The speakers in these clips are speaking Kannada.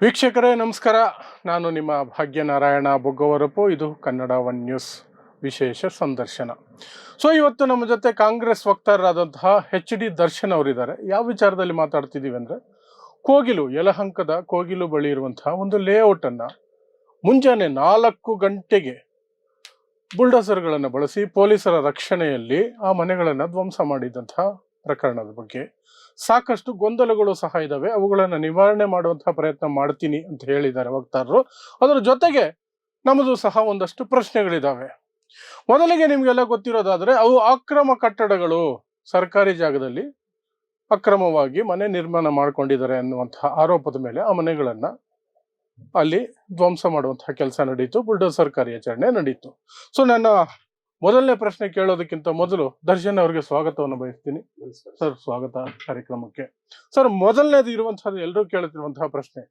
ವೀಕ್ಷಕರೇ ನಮಸ್ಕಾರ. ನಾನು ನಿಮ್ಮ ಭಾಗ್ಯನಾರಾಯಣ ಬೊಗ್ಗವರಪು. ಇದು ಕನ್ನಡ ಒನ್ ನ್ಯೂಸ್ ವಿಶೇಷ ಸಂದರ್ಶನ. ಇವತ್ತು ನಮ್ಮ ಜೊತೆ ಕಾಂಗ್ರೆಸ್ ವಕ್ತಾರರಾದಂತಹ HD ದರ್ಶನ್ ಅವರಿದ್ದಾರೆ. ಯಾವ ವಿಚಾರದಲ್ಲಿ ಮಾತಾಡ್ತಿದ್ದೀವಿ ಅಂದರೆ, ಯಲಹಂಕದ ಕೋಗಿಲು ಬಳಿ ಇರುವಂತಹ ಒಂದು ಲೇಔಟನ್ನು ಮುಂಜಾನೆ 4 ಗಂಟೆಗೆ ಬುಲ್ಡೋಸರ್ಗಳನ್ನು ಬಳಸಿ ಪೊಲೀಸರ ರಕ್ಷಣೆಯಲ್ಲಿ ಆ ಮನೆಗಳನ್ನು ಧ್ವಂಸ ಮಾಡಿದಂತಹ ಪ್ರಕರಣದ ಬಗ್ಗೆ ಸಾಕಷ್ಟು ಗೊಂದಲಗಳು ಸಹ ಇದ್ದಾವೆ. ಅವುಗಳನ್ನು ನಿವಾರಣೆ ಮಾಡುವಂತಹ ಪ್ರಯತ್ನ ಮಾಡ್ತೀನಿ ಅಂತ ಹೇಳಿದ್ದಾರೆ ವಕ್ತಾರರು. ಅದರ ಜೊತೆಗೆ ನಮ್ಮದು ಸಹ ಒಂದಷ್ಟು ಪ್ರಶ್ನೆಗಳಿದ್ದಾವೆ. ಮೊದಲಿಗೆ ನಿಮಗೆಲ್ಲ ಗೊತ್ತಿರೋದಾದ್ರೆ, ಅವು ಅಕ್ರಮ ಕಟ್ಟಡಗಳು, ಸರ್ಕಾರಿ ಜಾಗದಲ್ಲಿ ಅಕ್ರಮವಾಗಿ ಮನೆ ನಿರ್ಮಾಣ ಮಾಡ್ಕೊಂಡಿದ್ದಾರೆ ಅನ್ನುವಂತಹ ಆರೋಪದ ಮೇಲೆ ಆ ಮನೆಗಳನ್ನ ಅಲ್ಲಿ ಧ್ವಂಸ ಮಾಡುವಂತಹ ಕೆಲಸ ನಡೀತು. ಬುಲ್ಡೋಸರ್ ಕಾರ್ಯಾಚರಣೆ ನಡೀತು. ನನ್ನ ಮೊದಲನೇ ಪ್ರಶ್ನೆ ಕೇಳೋದಕ್ಕಿಂತ ಮೊದಲು ದರ್ಶನ್ ಅವರಿಗೆ ಸ್ವಾಗತವನ್ನು ಬಯಸ್ತೀನಿ. ಸರ್, ಸ್ವಾಗತ ಕಾರ್ಯಕ್ರಮಕ್ಕೆ. ಸರ್, ಮೊದಲನೇದು ಇರುವಂತಹದ್ದು ಎಲ್ಲರೂ ಕೇಳುತ್ತಿರುವಂತಹ ಪ್ರಶ್ನೆ,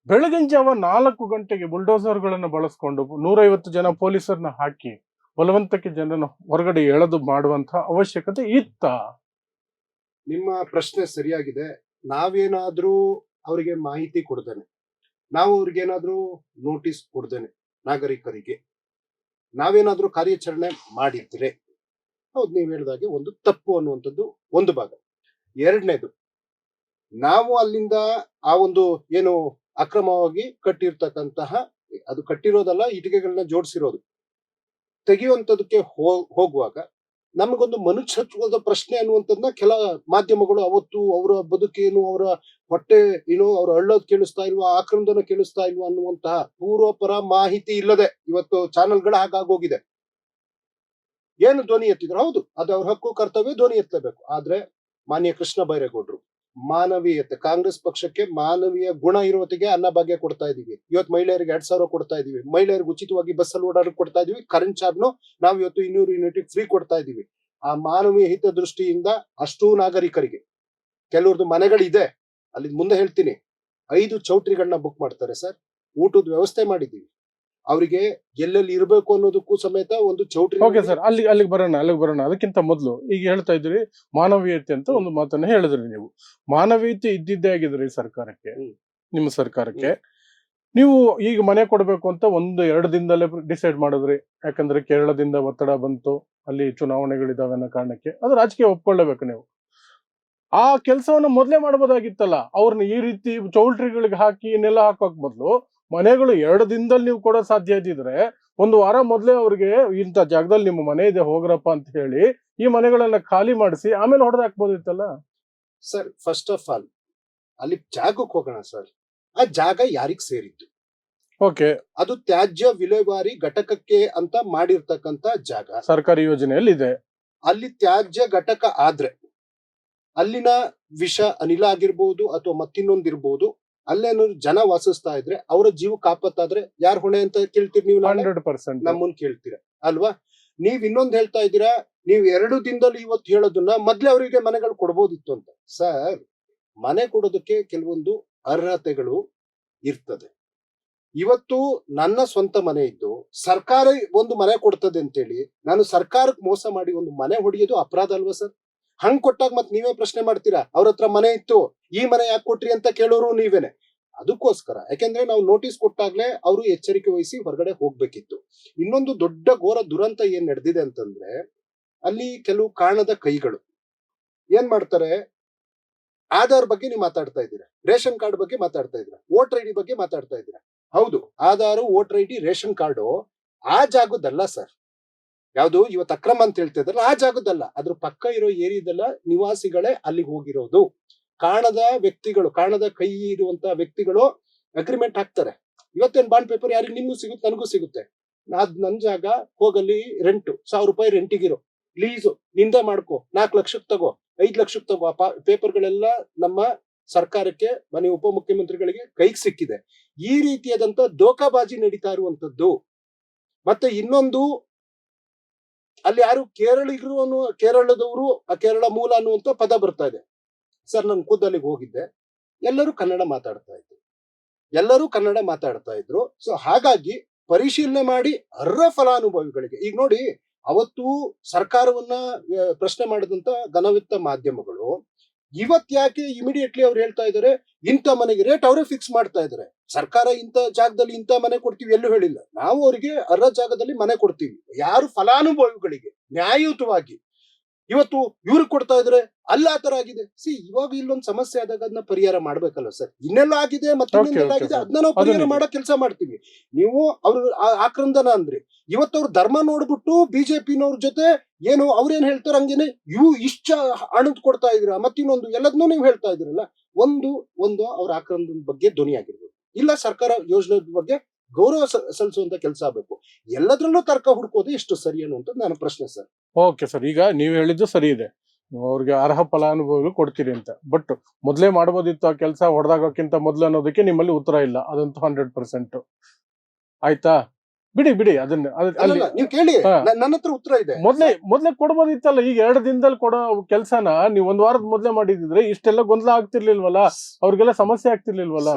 ಬೆಳಗಿನ ಜಾವ 4 ಗಂಟೆಗೆ ಬುಲ್ಡೋಸರ್ಗಳನ್ನು ಬಳಸ್ಕೊಂಡು 150 ಜನ ಪೊಲೀಸರನ್ನ ಹಾಕಿ ಬಲವಂತಕ್ಕೆ ಜನರನ್ನು ಹೊರಗಡೆ ಎಳೆದು ಮಾಡುವಂತಹ ಅವಶ್ಯಕತೆ ಇತ್ತ? ನಿಮ್ಮ ಪ್ರಶ್ನೆ ಸರಿಯಾಗಿದೆ. ನಾವೇನಾದ್ರೂ ಅವರಿಗೆ ಮಾಹಿತಿ ಕೊಡ್ದೇನೆ, ನಾವು ಅವ್ರಿಗೇನಾದ್ರೂ ನೋಟಿಸ್ ಕೊಡ್ದೇನೆ, ನಾಗರಿಕರಿಗೆ ನಾವೇನಾದ್ರೂ ಕಾರ್ಯಾಚರಣೆ ಮಾಡಿದ್ರೆ, ಹೌದು, ನೀವು ಹೇಳಿದಾಗೆ ಒಂದು ತಪ್ಪು ಅನ್ನುವಂಥದ್ದು ಒಂದು ಭಾಗ. ಎರಡನೇದು, ನಾವು ಅಲ್ಲಿಂದ ಆ ಒಂದು ಏನು ಅಕ್ರಮವಾಗಿ ಕಟ್ಟಿರ್ತಕ್ಕಂತಹ, ಅದು ಕಟ್ಟಿರೋದಲ್ಲ, ಇಟಿಕೆಗಳನ್ನ ಜೋಡಿಸಿರೋದು, ತೆಗೆಯುವಂಥದಕ್ಕೆ ಹೋಗುವಾಗ ನಮಗೊಂದು ಮನುಷ್ಯತ್ವದ ಪ್ರಶ್ನೆ ಅನ್ನುವಂಥದ್ದನ್ನ ಕೆಲ ಮಾಧ್ಯಮಗಳು ಅವತ್ತು ಅವರ ಬದುಕೇನು, ಅವರ ಹೊಟ್ಟೆ ಏನು, ಅವ್ರ ಅಳ್ಳೋದ್ ಕೇಳಿಸ್ತಾ ಇಲ್ವಾ, ಆಕ್ರಮಣ ಕೇಳಿಸ್ತಾ ಇಲ್ವಾ ಅನ್ನುವಂತಹ ಪೂರ್ವಪರ ಮಾಹಿತಿ ಇಲ್ಲದೆ ಇವತ್ತು ಚಾನೆಲ್ಗಳು ಹಾಗಾಗೋಗಿದೆ. ಏನು ಧ್ವನಿ ಎತ್ತಿದ್ರು, ಹೌದು, ಅದು ಅವ್ರ ಹಕ್ಕು ಕರ್ತವ್ಯ, ಧ್ವನಿ ಎತ್ತಲೇಬೇಕು. ಆದ್ರೆ ಮಾನ್ಯ ಕೃಷ್ಣ ಬೈರೇಗೌಡರು ಮಾನವೀಯತೆ, ಕಾಂಗ್ರೆಸ್ ಪಕ್ಷಕ್ಕೆ ಮಾನವೀಯ ಗುಣ ಇರೋತಿಗೆ ಅನ್ನಭಾಗ್ಯ ಕೊಡ್ತಾ ಇದೀವಿ. ಇವತ್ತು ಮಹಿಳೆಯರಿಗೆ 2,000 ಕೊಡ್ತಾ ಇದೀವಿ. ಮಹಿಳೆಯರಿಗೆ ಉಚಿತವಾಗಿ ಬಸ್ಸಲ್ಲಿ ಓಡಾಡಕ್ಕೆ ಕೊಡ್ತಾ ಇದೀವಿ. ಕರೆಂಟ್ ಚಾರ್ಜ್ನು ನಾವು ಇವತ್ತು 200 ಯೂನಿಟ್ ಫ್ರೀ ಕೊಡ್ತಾ ಇದೀವಿ. ಆ ಮಾನವೀಯ ಹಿತದೃಷ್ಟಿಯಿಂದ ಅಷ್ಟೂ ನಾಗರಿಕರಿಗೆ, ಕೆಲವ್ರದ್ದು ಮನೆಗಳಿದೆ, ಅಲ್ಲಿ ಮುಂದೆ ಹೇಳ್ತೀನಿ, 5 ಚೌಟ್ರಿಗಳನ್ನ ಬುಕ್ ಮಾಡ್ತಾರೆ ಸರ್. ಊಟದ ವ್ಯವಸ್ಥೆ ಮಾಡಿದೀವಿ ಅವರಿಗೆ, ಎಲ್ಲೆಲ್ಲಿ ಇರಬೇಕು ಅನ್ನೋದಕ್ಕೂ ಸಮೇತ ಒಂದು ಚೌಟ್ರಿ. ಓಕೆ ಸರ್, ಅಲ್ಲಿಗೆ ಬರೋಣ. ಅದಕ್ಕಿಂತ ಮೊದಲು ಈಗ ಹೇಳ್ತಾ ಇದ್ರಿ ಮಾನವೀಯತೆ ಅಂತ ಒಂದು ಮಾತನ್ನ ಹೇಳಿದ್ರಿ ನೀವು. ಮಾನವೀಯತೆ ಇದ್ದಿದ್ದೇ ಆಗಿದ್ರಿ ಸರ್ಕಾರಕ್ಕೆ, ನಿಮ್ಮ ಸರ್ಕಾರಕ್ಕೆ. ನೀವು ಈಗ ಮನೆ ಕೊಡ್ಬೇಕು ಅಂತ 1-2 ದಿನದಲ್ಲೇ ಡಿಸೈಡ್ ಮಾಡಿದ್ರಿ. ಯಾಕಂದ್ರೆ ಕೇರಳದಿಂದ ಒತ್ತಡ ಬಂತು, ಅಲ್ಲಿ ಚುನಾವಣೆಗಳಿದಾವೆ ಅನ್ನೋ ಕಾರಣಕ್ಕೆ. ಅದು ರಾಜಕೀಯ ಒಪ್ಕೊಳ್ಳೇಬೇಕು ನೀವು. ಆ ಕೆಲಸವನ್ನ ಮೊದಲೇ ಮಾಡಬಹುದಾಗಿತ್ತಲ್ಲ. ಅವ್ರನ್ನ ಈ ರೀತಿ ಚೌಲ್ಟ್ರಿಗಳಿಗೆ ಹಾಕಿ ನೆಲ ಹಾಕೋಕ್ ಬದಲು ಮನೆಗಳು 2 ದಿನದಲ್ಲಿ ನೀವು ಕೊಡೋ ಸಾಧ್ಯ ಇದ್ದಿದ್ರೆ 1 ವಾರ ಮೊದಲೇ ಅವ್ರಿಗೆ ಇಂಥ ಜಾಗದಲ್ಲಿ ನಿಮ್ಮ ಮನೆ ಇದೆ ಹೋಗ್ರಪ್ಪ ಅಂತ ಹೇಳಿ ಈ ಮನೆಗಳನ್ನ ಖಾಲಿ ಮಾಡಿಸಿ ಆಮೇಲೆ ಹೊಡೆದು ಹಾಕ್ಬೋದಿತ್ತಲ್ಲ ಸರ್. ಫಸ್ಟ್ ಆಫ್ ಆಲ್ ಅಲ್ಲಿ ಜಾಗಕ್ಕೆ ಹೋಗೋಣ ಸರ್. ಆ ಜಾಗ ಯಾರಿಗ್ ಸೇರಿದ್ದು? ಓಕೆ, ಅದು ತ್ಯಾಜ್ಯ ವಿಲೇವಾರಿ ಘಟಕಕ್ಕೆ ಅಂತ ಮಾಡಿರ್ತಕ್ಕಂತ ಜಾಗ, ಸರ್ಕಾರಿ ಯೋಜನೆಯಲ್ಲಿ ಇದೆ. ಅಲ್ಲಿ ತ್ಯಾಜ್ಯ ಘಟಕ ಆದ್ರೆ ಅಲ್ಲಿನ ವಿಷ ಅನಿಲ ಆಗಿರ್ಬೋದು ಅಥವಾ ಮತ್ತಿನ್ನೊಂದಿರ್ಬೋದು, ಅಲ್ಲೇನಾದ್ರು ಜನ ವಾಸಿಸ್ತಾ ಇದ್ರೆ ಅವರ ಜೀವ ಕಾಪತ್ತಾದ್ರೆ ಯಾರು ಹೊಣೆ ಅಂತ ಕೇಳ್ತೀರಿ ನೀವು? 100% ನಮ್ಮನ್ ಕೇಳ್ತೀರಾ ಅಲ್ವಾ? ನೀವ್ ಇನ್ನೊಂದ್ ಹೇಳ್ತಾ ಇದ್ದೀರಾ, ನೀವು 2 ದಿನದಲ್ಲಿ ಇವತ್ತು ಹೇಳೋದನ್ನ ಮೊದ್ಲೇ ಅವರಿಗೆ ಮನೆಗಳು ಕೊಡ್ಬೋದಿತ್ತು ಅಂತ. ಸರ್, ಮನೆ ಕೊಡೋದಕ್ಕೆ ಕೆಲವೊಂದು ಅರ್ಹತೆಗಳು ಇರ್ತದೆ. ಇವತ್ತು ನನ್ನ ಸ್ವಂತ ಮನೆ ಇದ್ದು ಸರ್ಕಾರ ಒಂದು ಮನೆ ಕೊಡ್ತದೆ ಅಂತೇಳಿ ನಾನು ಸರ್ಕಾರಕ್ಕೆ ಮೋಸ ಮಾಡಿ ಒಂದು ಮನೆ ಹೊಡೆಯೋದು ಅಪರಾಧ ಅಲ್ವಾ ಸರ್? ಹಂಗ್ ಕೊಟ್ಟಾಗ ಮತ್ ನೀವೇ ಪ್ರಶ್ನೆ ಮಾಡ್ತೀರಾ, ಅವ್ರ ಹತ್ರ ಮನೆ ಇತ್ತು, ಈ ಮನೆ ಯಾಕೆ ಕೊಟ್ರಿ ಅಂತ ಕೇಳೋರು ನೀವೇನೆ. ಅದಕ್ಕೋಸ್ಕರ, ಯಾಕೆಂದ್ರೆ ನಾವು ನೋಟಿಸ್ ಕೊಟ್ಟಾಗ್ಲೇ ಅವರು ಎಚ್ಚರಿಕೆ ವಹಿಸಿ ಹೊರಗಡೆ ಹೋಗ್ಬೇಕಿತ್ತು. ಇನ್ನೊಂದು ದೊಡ್ಡ ಘೋರ ದುರಂತ ಏನ್ ನಡೆದಿದೆ ಅಂತಂದ್ರೆ, ಅಲ್ಲಿ ಕೆಲವು ಕಾಣದ ಕೈಗಳು ಏನ್ ಮಾಡ್ತಾರೆ, ಆಧಾರ್ ಬಗ್ಗೆ ನೀವು ಮಾತಾಡ್ತಾ ಇದ್ದೀರಾ, ರೇಷನ್ ಕಾರ್ಡ್ ಬಗ್ಗೆ ಮಾತಾಡ್ತಾ ಇದ್ದೀರಾ, ವೋಟರ್ ID ಬಗ್ಗೆ ಮಾತಾಡ್ತಾ ಇದ್ದೀರಾ. ಹೌದು, Aadhaar, voter ID, ration card ಆ ಜಾಗದಲ್ಲ ಸರ್. ಯಾವ್ದು ಇವತ್ತು ಅಕ್ರಮ ಅಂತ ಹೇಳ್ತಾ ಇದ್ರಲ್ಲ, ಆ ಜಾಗದಲ್ಲ, ಅದ್ರ ಪಕ್ಕ ಇರೋ ಏರಿಯಾದಲ್ಲ ನಿವಾಸಿಗಳೇ ಅಲ್ಲಿಗೆ ಹೋಗಿರೋದು. ಕಾಣದ ವ್ಯಕ್ತಿಗಳು, ಕಾಣದ ಕೈ ಇರುವಂತ ವ್ಯಕ್ತಿಗಳು ಅಗ್ರಿಮೆಂಟ್ ಹಾಕ್ತಾರೆ. ಇವತ್ತೇನ್ ಬಾಂಡ್ ಪೇಪರ್ ಯಾರಿಗೆ, ನಿಮ್ಗೂ ಸಿಗುತ್ತೆ, ನನಗೂ ಸಿಗುತ್ತೆ. ನನ್ ಜಾಗ, ಹೋಗಲ್ಲಿ ರೆಂಟು 1,000 ರೂಪಾಯಿ ರೆಂಟಿಗಿರೋ, ಲೀಸು ನಿಂದೆ ಮಾಡ್ಕೋ, 4 ಲಕ್ಷಕ್ಕೆ ತಗೋ, 5 ಲಕ್ಷಕ್ಕೆ ತಗೋ. ಆ ಪೇಪರ್ಗಳೆಲ್ಲ ನಮ್ಮ ಸರ್ಕಾರಕ್ಕೆ, ಮನೆ ಉಪಮುಖ್ಯಮಂತ್ರಿಗಳಿಗೆ ಕೈಗೆ ಸಿಕ್ಕಿದೆ. ಈ ರೀತಿಯಾದಂತ ದೋಖಾಬಾಜಿ ನಡೀತಾ ಇರುವಂತದ್ದು. ಮತ್ತೆ ಇನ್ನೊಂದು, ಅಲ್ಲಿ ಯಾರು ಕೇರಳಿಗರು ಕೇರಳದವರು, ಆ ಕೇರಳ ಮೂಲ ಅನ್ನುವಂತ ಪದ ಬರ್ತಾ ಇದೆ ಸರ್. ನಾನು ಖುದ್ದಲ್ಲಿಗೆ ಹೋಗಿದ್ದೆ, ಎಲ್ಲರೂ ಕನ್ನಡ ಮಾತಾಡ್ತಾ ಇದ್ರು. ಸೊ ಹಾಗಾಗಿ ಪರಿಶೀಲನೆ ಮಾಡಿ ಅರ್ಹ ಫಲಾನುಭವಿಗಳಿಗೆ, ಈಗ ನೋಡಿ, ಅವತ್ತು ಸರ್ಕಾರವನ್ನ ಪ್ರಶ್ನೆ ಮಾಡಿದಂತ ಘನವಿತ್ತ ಮಾಧ್ಯಮಗಳು ಇವತ್ ಯಾಕೆ ಇಮಿಡಿಯೇಟ್ಲಿ ಅವ್ರು ಹೇಳ್ತಾ ಇದಾರೆ, ಇಂಥ ಮನೆಗೆ ರೇಟ್ ಅವರೇ ಫಿಕ್ಸ್ ಮಾಡ್ತಾ ಇದಾರೆ. ಸರ್ಕಾರ ಇಂಥ ಜಾಗದಲ್ಲಿ ಇಂಥ ಮನೆ ಕೊಡ್ತೀವಿ ಎಲ್ಲೂ ಹೇಳಿಲ್ಲ. ನಾವು ಅವರಿಗೆ ಅರ್ಹ ಜಾಗದಲ್ಲಿ ಮನೆ ಕೊಡ್ತೀವಿ. ಯಾರು ಫಲಾನುಭವಿಗಳಿಗೆ ನ್ಯಾಯಯುತವಾಗಿ. ಇವತ್ತು ಇವ್ರಿಗೆ ಕೊಡ್ತಾ ಇದ್ರೆ ಅಲ್ಲಿ ಆ ತರ ಆಗಿದೆ. ಇವಾಗ ಇಲ್ಲೊಂದು ಸಮಸ್ಯೆ ಆದಾಗ ಅದನ್ನ ಪರಿಹಾರ ಮಾಡ್ಬೇಕಲ್ಲ ಸರ್. ಇನ್ನೆಲ್ಲ ಆಗಿದೆ ಮತ್ತೆ ಇನ್ನೆಲ್ಲ ಆಗಿದೆ, ಅದನ್ನ ನಾವು ಪರಿಹಾರ ಮಾಡೋ ಕೆಲಸ ಮಾಡ್ತೀವಿ. ನೀವು ಅವ್ರು ಆಕ್ರಂದನ ಅಂದ್ರೆ ಇವತ್ತು ಅವ್ರ ಧರ್ಮ ನೋಡ್ಬಿಟ್ಟು ಬಿಜೆಪಿನವ್ರ ಜೊತೆ ಏನು ಅವ್ರೇನ್ ಹೇಳ್ತಾರೆ ಹಂಗೇನೆ ಇಷ್ಟ ಹಣದ್ ಕೊಡ್ತಾ ಇದ್ರ ಮತ್ತಿನ್ನೊಂದು ಎಲ್ಲದನ್ನೂ ನೀವು ಹೇಳ್ತಾ ಇದ್ರಲ್ಲ. ಒಂದು ಅವ್ರ ಆಕ್ರಂದನ ಬಗ್ಗೆ ಧ್ವನಿ ಆಗಿರ್ಬೋದು, ಇಲ್ಲ ಸರ್ಕಾರ ಯೋಜನೆ ಬಗ್ಗೆ ಗೌರವ ಸಲ್ಲಿಸುವಂತ ಕೆಲಸ ಆಗ್ಬೇಕು. ಎಲ್ಲದ್ರಲ್ಲೂ ತರ್ಕ ಹುಡ್ಕೋದು ಎಷ್ಟು ಸರಿ ಅನ್ನುವಂಥದ್ದು ನನ್ನ ಪ್ರಶ್ನೆ ಸರ್. ಓಕೆ ಸರ್, ಈಗ ನೀವು ಹೇಳಿದ್ದು ಸರಿ ಇದೆ, ನೀವು ಅವ್ರಿಗೆ ಅರ್ಹ ಫಲಾನುಭವಿಗಳು ಕೊಡ್ತೀರಿ ಅಂತ. ಬಟ್ ಮೊದ್ಲೇ ಮಾಡಬಹುದಿತ್ತು ಆ ಕೆಲಸ, ಹೊಡೆದಾಗಕ್ಕಿಂತ ಮೊದ್ಲು ಅನ್ನೋದಕ್ಕೆ ನಿಮ್ಮಲ್ಲಿ ಉತ್ತರ ಇಲ್ಲ. ಅದಂತೂ 100%. ಆಯ್ತಾ, ಬಿಡಿ ಅದನ್ನ ಅಲ್ಲಿ ನೀವು ಕೇಳಿ, ಹಾ. ನನ್ನ ಹತ್ರ ಉತ್ತರ ಇದೆ. ಮೊದ್ಲೇ ಕೊಡ್ಬೋದಿತ್ತಲ್ಲ. ಈಗ 2 ದಿನದಲ್ಲಿ ಕೊಡೋ ಕೆಲ್ಸನ ನೀವು 1 ವಾರದ ಮೊದ್ಲೇ ಮಾಡಿದಿದ್ರೆ ಇಷ್ಟೆಲ್ಲ ಗೊಂದಲ ಆಗ್ತಿರ್ಲಿಲ್ವಲ್ಲ, ಅವ್ರಿಗೆಲ್ಲ ಸಮಸ್ಯೆ ಆಗ್ತಿರ್ಲಿಲ್ವಲ್ಲ.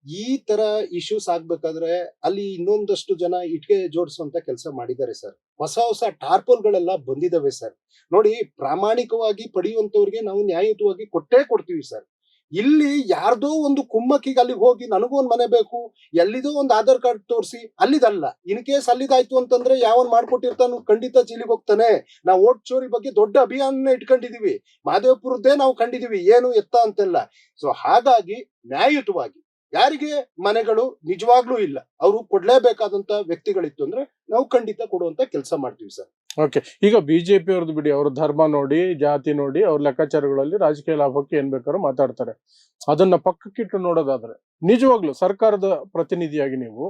ಈ ತರ ಇಶ್ಯೂಸ್ ಆಗ್ಬೇಕಾದ್ರೆ ಅಲ್ಲಿ ಇನ್ನೊಂದಷ್ಟು ಜನ ಇಟ್ಕೆ ಜೋಡಿಸುವಂತ ಕೆಲಸ ಮಾಡಿದ್ದಾರೆ ಸರ್. ಹೊಸ ಟಾರ್ಪೋಲ್ಗಳೆಲ್ಲ ಬಂದಿದಾವೆ ಸರ್. ನೋಡಿ, ಪ್ರಾಮಾಣಿಕವಾಗಿ ಪಡೆಯುವಂತವ್ರಿಗೆ ನಾವು ನ್ಯಾಯಯುತವಾಗಿ ಕೊಟ್ಟೇ ಕೊಡ್ತೀವಿ ಸರ್. ಇಲ್ಲಿ ಯಾರ್ದೋ ಒಂದು ಕುಮ್ಮಕ್ಕಿಗೆ ಅಲ್ಲಿಗೆ ಹೋಗಿ ನನಗೂ ಒಂದ್ ಮನೆ ಬೇಕು, ಎಲ್ಲಿದೋ ಒಂದು ಆಧಾರ್ ಕಾರ್ಡ್ ತೋರಿಸಿ, ಅಲ್ಲಿದಲ್ಲ. ಇನ್ ಕೇಸ್ ಅಲ್ಲಿದಾಯ್ತು ಅಂತಂದ್ರೆ ಯಾವನ್ ಮಾಡ್ಕೊಟ್ಟಿರ್ತಾನು ಖಂಡಿತ ಜೈಲಿಗೆ ಹೋಗ್ತಾನೆ. ನಾವು ಓಟ್ ಚೋರಿ ಬಗ್ಗೆ ದೊಡ್ಡ ಅಭಿಯಾನ ಇಟ್ಕೊಂಡಿದೀವಿ, ಮಹದೇವಪುರದ್ದೇ ನಾವು ಕಂಡಿದೀವಿ, ಏನು ಎತ್ತ ಅಂತೆಲ್ಲ. ಸೊ ಹಾಗಾಗಿ ನ್ಯಾಯಯುತವಾಗಿ ಯಾರಿಗೆ ಮನೆಗಳು ನಿಜವಾಗ್ಲೂ ಇಲ್ಲ, ಅವರು ಕೊಡ್ಲೇಬೇಕಾದಂತ ವ್ಯಕ್ತಿಗಳಿತ್ತು ಅಂದ್ರೆ ನಾವು ಖಂಡಿತ ಕೊಡುವಂತ ಕೆಲಸ ಮಾಡ್ತೀವಿ ಸರ್. ಓಕೆ, ಈಗ ಬಿಜೆಪಿ ಅವ್ರದ್ದು ಬಿಡಿ, ಅವ್ರ ಧರ್ಮ ನೋಡಿ, ಜಾತಿ ನೋಡಿ, ಅವ್ರ ಲೆಕ್ಕಾಚಾರಗಳಲ್ಲಿ ರಾಜಕೀಯ ಲಾಭಕ್ಕೆ ಏನ್ ಬೇಕಾದ್ರೂ ಮಾತಾಡ್ತಾರೆ. ಅದನ್ನ ಪಕ್ಕಕ್ಕಿಟ್ಟು ನೋಡೋದಾದ್ರೆ ನಿಜವಾಗ್ಲು ಸರ್ಕಾರದ ಪ್ರತಿನಿಧಿಯಾಗಿ ನೀವು,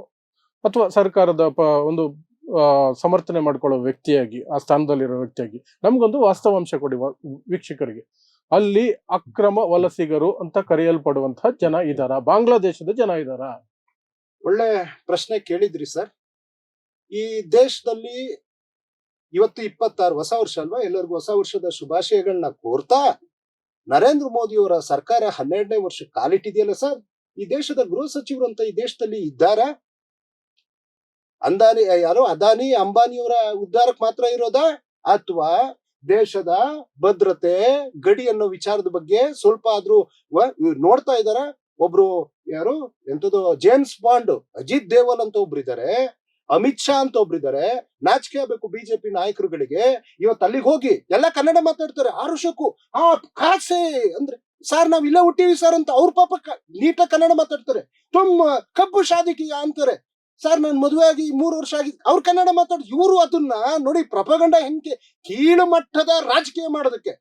ಅಥವಾ ಸರ್ಕಾರದ ಒಂದು ಸಮರ್ಥನೆ ಮಾಡ್ಕೊಳ್ಳೋ ವ್ಯಕ್ತಿಯಾಗಿ, ಆ ಸ್ಥಾನದಲ್ಲಿರೋ ವ್ಯಕ್ತಿಯಾಗಿ ನಮ್ಗೊಂದು ವಾಸ್ತವಾಂಶ ಕೊಡಿ ವೀಕ್ಷಕರಿಗೆ. ಅಲ್ಲಿ ಅಕ್ರಮ ವಲಸಿಗರು ಅಂತ ಕರೆಯಲ್ಪಡುವಂತಹ ಜನ ಇದಾರ, ಬಾಂಗ್ಲಾದೇಶದ ಜನ ಇದಾರ? ಒಳ್ಳೆ ಪ್ರಶ್ನೆ ಕೇಳಿದ್ರಿ ಸರ್. ಈ ದೇಶದಲ್ಲಿ ಇವತ್ತು 26 ಹೊಸ ವರ್ಷ ಅಲ್ವಾ, ಎಲ್ಲರಿಗೂ ಹೊಸ ವರ್ಷದ ಶುಭಾಶಯಗಳನ್ನ ಕೋರ್ತಾ, ನರೇಂದ್ರ ಮೋದಿ ಅವರ ಸರ್ಕಾರ 12ನೇ ವರ್ಷ ಕಾಲಿಟ್ಟಿದೆಯಲ್ಲ ಸರ್. ಈ ದೇಶದ ಗೃಹ ಸಚಿವರು ಅಂತ ಈ ದೇಶದಲ್ಲಿ ಇದ್ದಾರ? ಅದಾನಿ ಅಂಬಾನಿಯವರ ಉದ್ಧಾರಕ್ಕೆ ಮಾತ್ರ ಇರೋದಾ, ಅಥವಾ ದೇಶದ ಭದ್ರತೆ ಗಡಿ ಅನ್ನೋ ವಿಚಾರದ ಬಗ್ಗೆ ಸ್ವಲ್ಪ ಆದ್ರೂ ನೋಡ್ತಾ ಇದಾರ? ಒಬ್ರು ಯಾರು ಎಂತದ್ದು ಜೇಮ್ಸ್ ಬಾಂಡ್ ಅಜಿತ್ ದೇವಲ್ ಅಂತ ಒಬ್ರು ಇದಾರೆ, ಅಮಿತ್ ಶಾ ಅಂತ ಒಬ್ರಿದ್ದಾರೆ. ನಾಚಿಕೆ ಆಗ್ಬೇಕು ಬಿಜೆಪಿ ನಾಯಕರುಗಳಿಗೆ. ಇವತ್ತು ಅಲ್ಲಿಗೆ ಹೋಗಿ ಎಲ್ಲ ಕನ್ನಡ ಮಾತಾಡ್ತಾರೆ 6 ವರ್ಷಕ್ಕೂ. ಕಾಸೆ ಅಂದ್ರೆ ಸರ್ ನಾವ್ ಇಲ್ಲೇ ಹುಟ್ಟಿವಿ ಸರ್ ಅಂತ ಅವ್ರ ಪಾಪ ನೀಟಾಗಿ ಕನ್ನಡ ಮಾತಾಡ್ತಾರೆ. ತುಂಬ ಕಬ್ಬು ಶಾದಿಕಿಯ ಅಂತಾರೆ. ಸರ್ ನನ್ ಮದುವೆ ಆಗಿ 3 ವರ್ಷ ಆಗಿ ಅವ್ರು ಕನ್ನಡ ಮಾತಾಡ್. ಇವರು ಅದನ್ನ ನೋಡಿ, ಪ್ರಪಗಂಡ ಹೆಂಗೆ ಕೀಳು ಮಟ್ಟದ ರಾಜಕೀಯ ಮಾಡೋದಕ್ಕೆ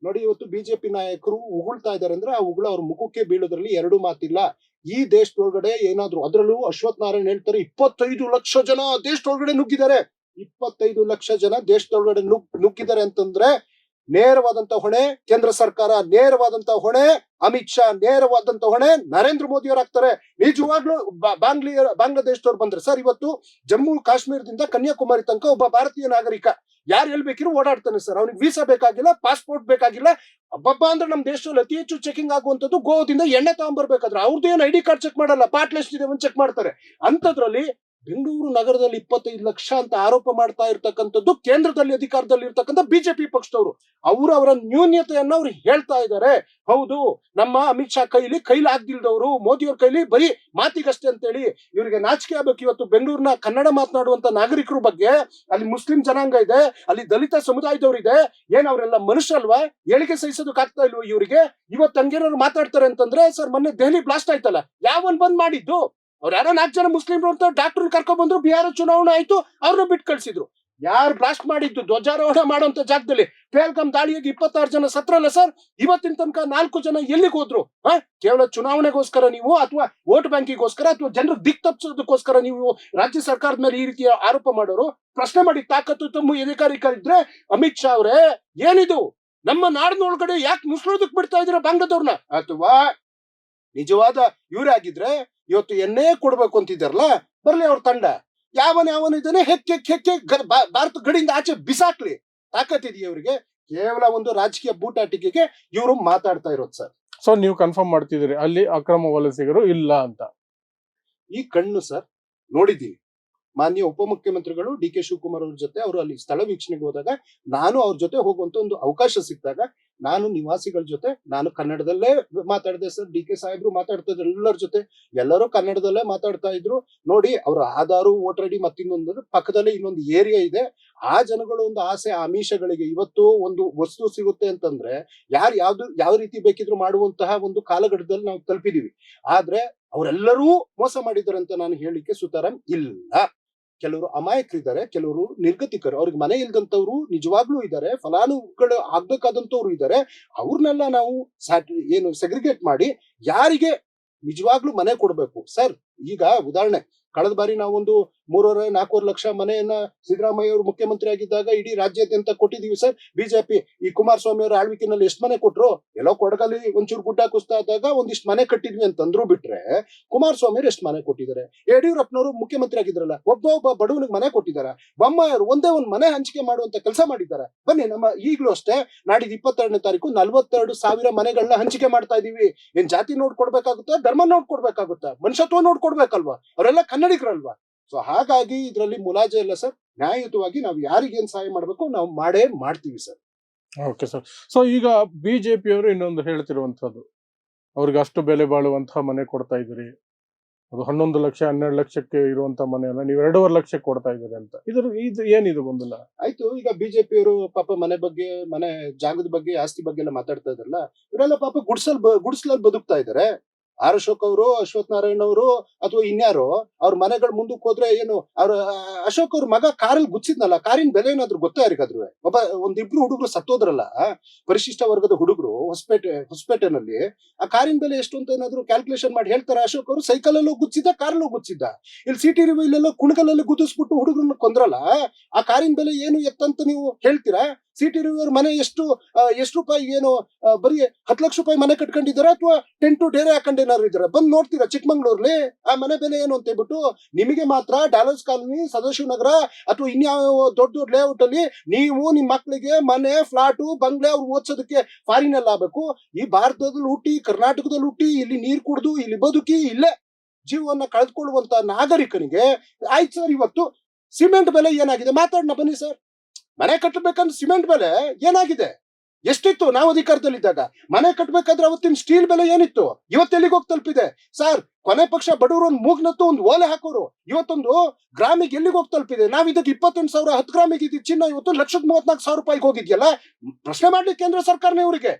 ನೋಡಿ. ಇವತ್ತು ಬಿಜೆಪಿ ನಾಯಕರು ಉಗುಳ್ತಾ ಇದಾರೆ ಅಂದ್ರೆ ಆ ಉಗುಳ ಅವ್ರ ಮುಖಕ್ಕೆ ಬೀಳೋದ್ರಲ್ಲಿ 2 ಮಾತಿಲ್ಲ. ಈ ದೇಶದೊಳಗಡೆ ಏನಾದ್ರು, ಅದ್ರಲ್ಲೂ ಅಶ್ವಥ್ ನಾರಾಯಣ್ ಹೇಳ್ತಾರೆ 25 ಲಕ್ಷ ಜನ ದೇಶದೊಳಗಡೆ ನುಗ್ಗಿದ್ದಾರೆ. 25 ಲಕ್ಷ ಜನ ದೇಶದೊಳಗಡೆ ನುಗ್ಗಿದ್ದಾರೆ ಅಂತಂದ್ರೆ ನೇರವಾದಂತ ಹೊಣೆ ಕೇಂದ್ರ ಸರ್ಕಾರ, ನೇರವಾದಂತ ಹೊಣೆ ಅಮಿತ್ ಶಾ, ನೇರವಾದಂತ ಹೊಣೆ ನರೇಂದ್ರ ಮೋದಿ ಅವರಾಗ್ತಾರೆ. ನಿಜವಾಗ್ಲೂ ಬಾಂಗ್ಲಾದೇಶದವ್ರು ಬಂದ್ರೆ ಸರ್, ಇವತ್ತು ಜಮ್ಮು ಕಾಶ್ಮೀರದಿಂದ ಕನ್ಯಾಕುಮಾರಿ ತನಕ ಒಬ್ಬ ಭಾರತೀಯ ನಾಗರಿಕ ಯಾರು ಹೇಳ್ಬೇಕಿರೋ ಓಡಾಡ್ತಾನೆ ಸರ್. ಅವ್ನಿಗೆ ವೀಸಾ ಬೇಕಾಗಿಲ್ಲ, ಪಾಸ್ಪೋರ್ಟ್ ಬೇಕಾಗಿಲ್ಲ. ಹಬ್ಬಬ್ಬ ಅಂದ್ರೆ ನಮ್ ದೇಶದಲ್ಲಿ ಅತಿ ಹೆಚ್ಚು ಚೆಕಿಂಗ್ ಆಗುವಂತದ್ದು ಗೋವಾದಿಂದ ಎಣ್ಣೆ ತಗೊಂಡ್ಬರ್ಬೇಕಾದ್ರೆ ಅವ್ರದ್ದು ಏನು ID ಕಾರ್ಡ್ ಚೆಕ್ ಮಾಡಲ್ಲ, ಪಾರ್ಟ್ ಲಿಸ್ಟ್ ಇದೆ ಚೆಕ್ ಮಾಡ್ತಾರೆ. ಅಂತದ್ರಲ್ಲಿ ಬೆಂಗಳೂರು ನಗರದಲ್ಲಿ 25 ಲಕ್ಷ ಅಂತ ಆರೋಪ ಮಾಡ್ತಾ ಇರ್ತಕ್ಕಂಥದ್ದು ಕೇಂದ್ರದಲ್ಲಿ ಅಧಿಕಾರದಲ್ಲಿ ಇರ್ತಕ್ಕಂಥ ಬಿಜೆಪಿ ಪಕ್ಷದವರು. ಅವರ ನ್ಯೂನ್ಯತೆಯನ್ನ ಅವ್ರು ಹೇಳ್ತಾ ಇದ್ದಾರೆ. ಹೌದು, ನಮ್ಮ ಅಮಿತ್ ಶಾ ಕೈಲಿ ಆಗ್ದಿಲ್ದವರು ಮೋದಿ ಅವ್ರ ಕೈಲಿ ಬರೀ ಮಾತಿಗಷ್ಟೇ ಅಂತೇಳಿ ಇವ್ರಿಗೆ ನಾಚಿಕೆ ಆಗ್ಬೇಕು. ಇವತ್ತು ಬೆಂಗಳೂರಿನ ಕನ್ನಡ ಮಾತನಾಡುವಂತ ನಾಗರಿಕರ ಬಗ್ಗೆ, ಅಲ್ಲಿ ಮುಸ್ಲಿಂ ಜನಾಂಗ ಇದೆ, ಅಲ್ಲಿ ದಲಿತ ಸಮುದಾಯದವ್ರು ಇದೆ, ಏನ್ ಅವರೆಲ್ಲ ಮನುಷ್ಯಲ್ವಾ? ಏಳಿಗೆ ಸಹಿಸೋದಕ್ಕೆ ಆಗ್ತಾ ಇಲ್ವಾ ಇವರಿಗೆ? ಇವತ್ತು ಹಂಗೇನಾದ್ರು ಮಾತಾಡ್ತಾರೆ ಅಂತಂದ್ರೆ ಸರ್, ಮೊನ್ನೆ ದೆಹಲಿ ಬ್ಲಾಸ್ಟ್ ಆಯ್ತಲ್ಲ, ಯಾವನ್ ಬಂದ್ ಮಾಡಿದ್ದು? ಅವ್ರು ಯಾರೋ 4 ಜನ ಮುಸ್ಲಿಮ್ರು ಅಂತ ಡಾಕ್ಟರ್ ಕರ್ಕೊಂಡ್ ಬಂದ್ರು, ಬಿಹಾರ ಚುನಾವಣೆ ಆಯ್ತು, ಅವ್ರನ್ನ ಬಿಟ್ಟು ಕಳ್ಸಿದ್ರು. ಯಾರು ಬ್ಲಾಸ್ಟ್ ಮಾಡಿದ್ದು ಧ್ವಜಾರೋಹಣ ಮಾಡುವಂತ ಜಾಗದಲ್ಲಿ ಪೇಲ್ಗಾಮ್ ದಾಳಿಯಾಗಿ 26 ಜನ ಸತ್ರಲ್ಲ ಸರ್. ಇವತ್ತಿನ ತನಕ 4 ಜನ ಎಲ್ಲಿಗೆ ಹೋದ್ರು? ಕೇವಲ ಚುನಾವಣೆಗೋಸ್ಕರ ನೀವು, ಅಥವಾ ವೋಟ್ ಬ್ಯಾಂಕಿಗೋಸ್ಕರ, ಅಥವಾ ಜನರು ದಿಕ್ ತಪ್ಪಿಸೋದಕ್ಕೋಸ್ಕರ ನೀವು ರಾಜ್ಯ ಸರ್ಕಾರದ ಮೇಲೆ ಈ ರೀತಿಯ ಆರೋಪ ಮಾಡೋರು? ಪ್ರಶ್ನೆ ಮಾಡಿ, ತಾಕತ್ತು ತಮ್ಮ ಅಧಿಕಾರಿಗಳಿದ್ರೆ ಅಮಿತ್ ಶಾ ಅವರೇ, ಏನಿದು? ನಮ್ಮ ನಾಡಿನೊಳಗಡೆ ಯಾಕೆ ನುಸುಳೋದಕ್ ಬಿಡ್ತಾ ಇದ್ದೀರಾ ಬಾಂಗ್ಲಾದವ್ರನ್ನ? ಅಥವಾ ನಿಜವಾದ ಇವರೇ ಆಗಿದ್ರೆ ಇವತ್ತು ಎಣ್ಣೆ ಕೊಡ್ಬೇಕು ಅಂತಿದ್ದಾರಲ್ಲ, ಬರ್ಲಿ ಅವ್ರ ತಂಡ. ಯಾವನಿದ್ದಾನೆ ಹೆಕ್ಕೆ ಭಾರತ ಗಡಿಯಿಂದ ಆಚೆ ಬಿಸಾಕ್ಲಿ. ತಾಕತ್ತಿದೆಯಾ ಇವರಿಗೆ? ಕೇವಲ ಒಂದು ರಾಜಕೀಯ ಬೂಟಾಟಿಕೆಗೆ ಇವರು ಮಾತಾಡ್ತಾ ಇರೋದು ಸರ್. ಸೊ ನೀವು ಕನ್ಫರ್ಮ್ ಮಾಡ್ತಿದ್ದೀರಿ ಅಲ್ಲಿ ಅಕ್ರಮ ವಲಸಿಗರು ಇಲ್ಲ ಅಂತ? ಈ ಕಣ್ಣು ಸರ್ ನೋಡಿದ್ದೀವಿ. ಮಾನ್ಯ ಉಪಮುಖ್ಯಮಂತ್ರಿಗಳು ಡಿ ಕೆ ಶಿವಕುಮಾರ್ ಅವ್ರ ಜೊತೆ ಅವರು ಅಲ್ಲಿ ಸ್ಥಳ ವೀಕ್ಷಣೆಗೆ ಹೋದಾಗ, ನಾನು ಅವ್ರ ಜೊತೆ ಹೋಗುವಂತ ಒಂದು ಅವಕಾಶ ಸಿಕ್ಕಿದಾಗ ನಾನು ನಿವಾಸಿಗಳ ಜೊತೆ ನಾನು ಕನ್ನಡದಲ್ಲೇ ಮಾತಾಡಿದೆ ಸರ್. ಡಿ ಕೆ ಸಾಹೇಬ್ರು ಮಾತಾಡ್ತಾ ಇದ್ರು ಎಲ್ಲರ ಜೊತೆ, ಎಲ್ಲರೂ ಕನ್ನಡದಲ್ಲೇ ಮಾತಾಡ್ತಾ ಇದ್ರು. ನೋಡಿ, ಅವ್ರ ಆಧಾರು ವೋಟರ್ ಐಡಿ ಮತ್ತಿನ್ನೊಂದು ಪಕ್ಕದಲ್ಲೇ ಇನ್ನೊಂದು ಏರಿಯಾ ಇದೆ. ಆ ಜನಗಳ ಒಂದು ಆಸೆ ಆಮಿಷಗಳಿಗೆ ಇವತ್ತು ಒಂದು ವಸ್ತು ಸಿಗುತ್ತೆ ಅಂತಂದ್ರೆ ಯಾರು ಯಾವ ರೀತಿ ಬೇಕಿದ್ರು ಮಾಡುವಂತಹ ಒಂದು ಕಾಲಘಟ್ಟದಲ್ಲಿ ನಾವು ತಲುಪಿದೀವಿ. ಆದ್ರೆ ಅವರೆಲ್ಲರೂ ಮೋಸ ಮಾಡಿದ್ದಾರೆ ಅಂತ ನಾನು ಹೇಳಿಕ್ಕೆ ಸುತಾರಾಮ್ ಇಲ್ಲ. ಕೆಲವರು ಅಮಾಯಕರಿದ್ದಾರೆ, ಕೆಲವರು ನಿರ್ಗತಿಕರು, ಅವ್ರಿಗೆ ಮನೆ ಇಲ್ದಂತವ್ರು ನಿಜವಾಗ್ಲೂ ಇದ್ದಾರೆ, ಫಲಾನುಭವಿಗಳು ಆಗ್ಬೇಕಾದಂತವ್ರು ಇದ್ದಾರೆ. ಅವ್ರನ್ನೆಲ್ಲ ನಾವು ಸೆಗ್ರಿಗೇಟ್ ಮಾಡಿ ಯಾರಿಗೆ ನಿಜವಾಗ್ಲೂ ಮನೆ ಕೊಡ್ಬೇಕು ಸರ್. ಈಗ ಉದಾಹರಣೆ, ಕಳೆದ ಬಾರಿ ನಾವೊಂದು 3.5-4 ಲಕ್ಷ ಮನೆಯನ್ನ ಸಿದ್ದರಾಮಯ್ಯ ಅವರು ಮುಖ್ಯಮಂತ್ರಿ ಆಗಿದ್ದಾಗ ಇಡೀ ರಾಜ್ಯಾದ್ಯಂತ ಕೊಟ್ಟಿದೀವಿ ಸರ್. ಬಿಜೆಪಿ ಈ ಕುಮಾರಸ್ವಾಮಿ ಅವರ ಆಳ್ವಿಕೆನಲ್ಲಿ ಎಷ್ಟು ಮನೆ ಕೊಟ್ರು? ಎಲ್ಲೋ ಕೊಡಗಲ್ಲಿ ಒಂಚೂರು ಗುಡ್ಡ ಕುಸ್ತಾ ಆದಾಗ ಒಂದಿಷ್ಟು ಮನೆ ಕಟ್ಟಿದ್ವಿ ಅಂತಂದ್ರು ಬಿಟ್ರೆ, ಕುಮಾರಸ್ವಾಮಿ ಅವರು ಎಷ್ಟು ಮನೆ ಕೊಟ್ಟಿದ್ದಾರೆ? ಯಡಿಯೂರಪ್ಪನವರು ಮುಖ್ಯಮಂತ್ರಿ ಆಗಿದ್ರಲ್ಲ, ಒಬ್ಬ ಬಡವನಿಗೆ ಮನೆ ಕೊಟ್ಟಿದ್ದಾರೆ. ಬೊಮ್ಮಾಯಿಯವರು ಒಂದೇ ಒಂದು ಮನೆ ಹಂಚಿಕೆ ಮಾಡುವಂತ ಕೆಲಸ ಮಾಡಿದ್ದಾರೆ. ಬನ್ನಿ, ನಮ್ಮ ಈಗಲೂ ಅಷ್ಟೇ ನಾಡಿದ್ದು 22ನೇ ತಾರೀಕು 42,000 ಮನೆಗಳನ್ನ ಹಂಚಿಕೆ ಮಾಡ್ತಾ ಇದೀವಿ. ಏನ್ ಜಾತಿ ನೋಡ್ಕೊಡ್ಬೇಕಾಗುತ್ತಾ, ಧರ್ಮ ನೋಡ್ಕೊಡ್ಬೇಕಾಗುತ್ತಾ, ಮನುಷ್ಯತ್ವ ನೋಡ್ಕೊಡ್ಬೇಕಲ್ವಾ? ಅವರೆಲ್ಲ ಕನ್ನಡಿಗರಲ್ವಾ? ಸೊ ಹಾಗಾಗಿ ಇದರಲ್ಲಿ ಮುಲಾಜೆ ಇಲ್ಲ ಸರ್. ನ್ಯಾಯಯುತವಾಗಿ ನಾವು ಯಾರಿಗೇನ್ ಸಹಾಯ ಮಾಡ್ಬೇಕು ನಾವು ಮಾಡ್ತೀವಿ ಸರ್. Okay sir. ಸೊ ಈಗ ಬಿಜೆಪಿ ಅವರು ಇನ್ನೊಂದು ಹೇಳ್ತಿರುವಂತದ್ದು, ಅವ್ರಿಗೆ ಅಷ್ಟು ಬೆಲೆ ಬಾಳುವಂತಹ ಮನೆ ಕೊಡ್ತಾ ಇದ್ದೀರಿ, ಅದು 11 ಲಕ್ಷ 12 ಲಕ್ಷಕ್ಕೆ ಇರುವಂತ ಮನೆಯಲ್ಲ, ನೀವು 2.5 ಲಕ್ಷಕ್ಕೆ ಕೊಡ್ತಾ ಇದ್ದೀರಿ ಅಂತ. ಇದು ಏನಿದು ಗೊಂದಲ? ಆಯ್ತು, ಈಗ ಬಿಜೆಪಿ ಅವರು ಪಾಪ ಮನೆ ಬಗ್ಗೆ, ಮನೆ ಜಾಗದ ಬಗ್ಗೆ, ಆಸ್ತಿ ಬಗ್ಗೆ ಎಲ್ಲ ಮಾತಾಡ್ತಾ ಇದ್ರಲ್ಲ, ಇವರೆಲ್ಲ ಪಾಪ ಗುಡ್ಸ್ಲಲ್ಲಿ ಬದುಕ್ತಾ ಇದಾರೆ. ಆರ್ ಅಶೋಕ್ ಅವರು, ಅಶ್ವಥ್ ನಾರಾಯಣ್ ಅವರು ಅಥವಾ ಇನ್ಯಾರು ಅವ್ರ ಮನೆಗಳ ಮುಂದಕ್ಕೆ ಹೋದ್ರೆ ಏನು, ಅವ್ರ ಅಶೋಕ್ ಅವ್ರ ಮಗ ಕಾರಲ್ಲಿ ಗುಚ್ಚಿದ್ನಲ್ಲ, ಕಾರಿನ ಬೆಲೆ ಏನಾದ್ರು ಗೊತ್ತಾ ಯಾರಿಗಾದ್ರು? ಒಂದಿಬ್ರು ಹುಡುಗರು ಸತ್ತೋದ್ರಲ್ಲ, ಪರಿಶಿಷ್ಟ ವರ್ಗದ ಹುಡುಗರು ಹೊಸಪೇಟೆನಲ್ಲಿ. ಆ ಕಾರಿನ ಬೆಲೆ ಎಷ್ಟು ಅಂತ ಏನಾದ್ರು ಕ್ಯಾಲ್ಕುಲೇಷನ್ ಮಾಡಿ ಹೇಳ್ತಾರೆ? ಅಶೋಕ್ ಅವರು ಸೈಕಲಲ್ಲೂ ಗುಚ್ಚಿದ್ದ, ಕಾರಲ್ಲೂ ಗುಚ್ಚಿದ್ದ. ಇಲ್ಲಿ ಸಿಟಿ ಇಲ್ಲೆಲ್ಲ ಕುಣಗಲಲ್ಲಿ ಗುದ್ದಿಸ್ಬಿಟ್ಟು ಹುಡುಗರನ್ನ ಕೊಂದ್ರಲ್ಲ, ಆ ಕಾರಿನ ಬೆಲೆ ಏನು ಎತ್ತಂತ ನೀವು ಹೇಳ್ತೀರಾ? ಸಿಟಿ ರಿವ್ಯೂರ್ ಮನೆ ಎಷ್ಟು ರೂಪಾಯಿ, ಏನು ಬರೀ 10 ಲಕ್ಷ ರೂಪಾಯಿ ಮನೆ ಕಟ್ಕೊಂಡಿದಾರ ಅಥವಾ 10 to ಡೇರೆ ಹಾಕೊಂಡೇನಾದ್ರು ಇದಾರೆ? ಬಂದ್ ನೋಡ್ತೀರಾ ಚಿಕ್ಕಮಂಗ್ಳೂರ್ಲಿ ಆ ಮನೆ ಬೆಲೆ ಏನು ಅಂತ ಹೇಳ್ಬಿಟ್ಟು. ನಿಮಗೆ ಮಾತ್ರ ಡಾಲರ್ಸ್ ಕಾಲನಿ, ಸದಾಶಿವ ನಗರ ಅಥವಾ ಇನ್ಯಾವ ದೊಡ್ಡ ಲೇಔಟ್ ಅಲ್ಲಿ ನೀವು ನಿಮ್ ಮಕ್ಳಿಗೆ ಮನೆ, ಫ್ಲಾಟು, ಬಂಗ್ಲೆ ಅವ್ರು ಓದ್ಸೋದಕ್ಕೆ ಫಾರಿನ್ ಅಲ್ಲಿ ಆಗ್ಬೇಕು. ಈ ಭಾರತದಲ್ಲಿ ಹುಟ್ಟಿ, ಕರ್ನಾಟಕದಲ್ಲಿ ಹುಟ್ಟಿ, ಇಲ್ಲಿ ನೀರ್ ಕುಡ್ದು, ಇಲ್ಲಿ ಬದುಕಿ, ಇಲ್ಲೇ ಜೀವವನ್ನ ಕಳೆದುಕೊಳ್ಳುವಂತ ನಾಗರಿಕನಿಗೆ ಆಯ್ತು ಸರ್, ಇವತ್ತು ಸಿಮೆಂಟ್ ಬೆಲೆ ಏನಾಗಿದೆ ಮಾತಾಡೋಣ ಬನ್ನಿ ಸರ್. ಮನೆ ಕಟ್ಟಬೇಕಂದ್ರೆ ಸಿಮೆಂಟ್ ಬೆಲೆ ಏನಾಗಿದೆ? ಎಷ್ಟಿತ್ತು ನಾವು ಅಧಿಕಾರದಲ್ಲಿದ್ದಾಗ? ಮನೆ ಕಟ್ಟಬೇಕಾದ್ರೆ ಅವತ್ತಿನ ಸ್ಟೀಲ್ ಬೆಲೆ ಏನಿತ್ತು? ಇವತ್ತೆಲ್ಲಿಗೆ ಹೋಗಿ ತಲುಪಿದೆ ಸರ್? ಕೊನೆ ಪಕ್ಷ ಬಡವರು ಒಂದು ಮೂಗ್ನತ್ತು ಒಂದು ಓಲೆ ಹಾಕೋರು ಇವತ್ತೊಂದು ಗ್ರಾಮಿಗೆ ಎಲ್ಲಿಗೆ ಹೋಗಿ ತಲುಪಿದೆ? ನಾವ್ ಇದಕ್ಕೆ 28,000 10 ಗ್ರಾಮಿಗೆ ಇದ್ದ ಚಿನ್ನ ಇವತ್ತು 1,34,000 ರೂಪಾಯಿಗೆ ಹೋಗಿದ್ಯಲ್ಲ. ಪ್ರಶ್ನೆ ಮಾಡ್ಲಿ ಕೇಂದ್ರ ಸರ್ಕಾರನೇ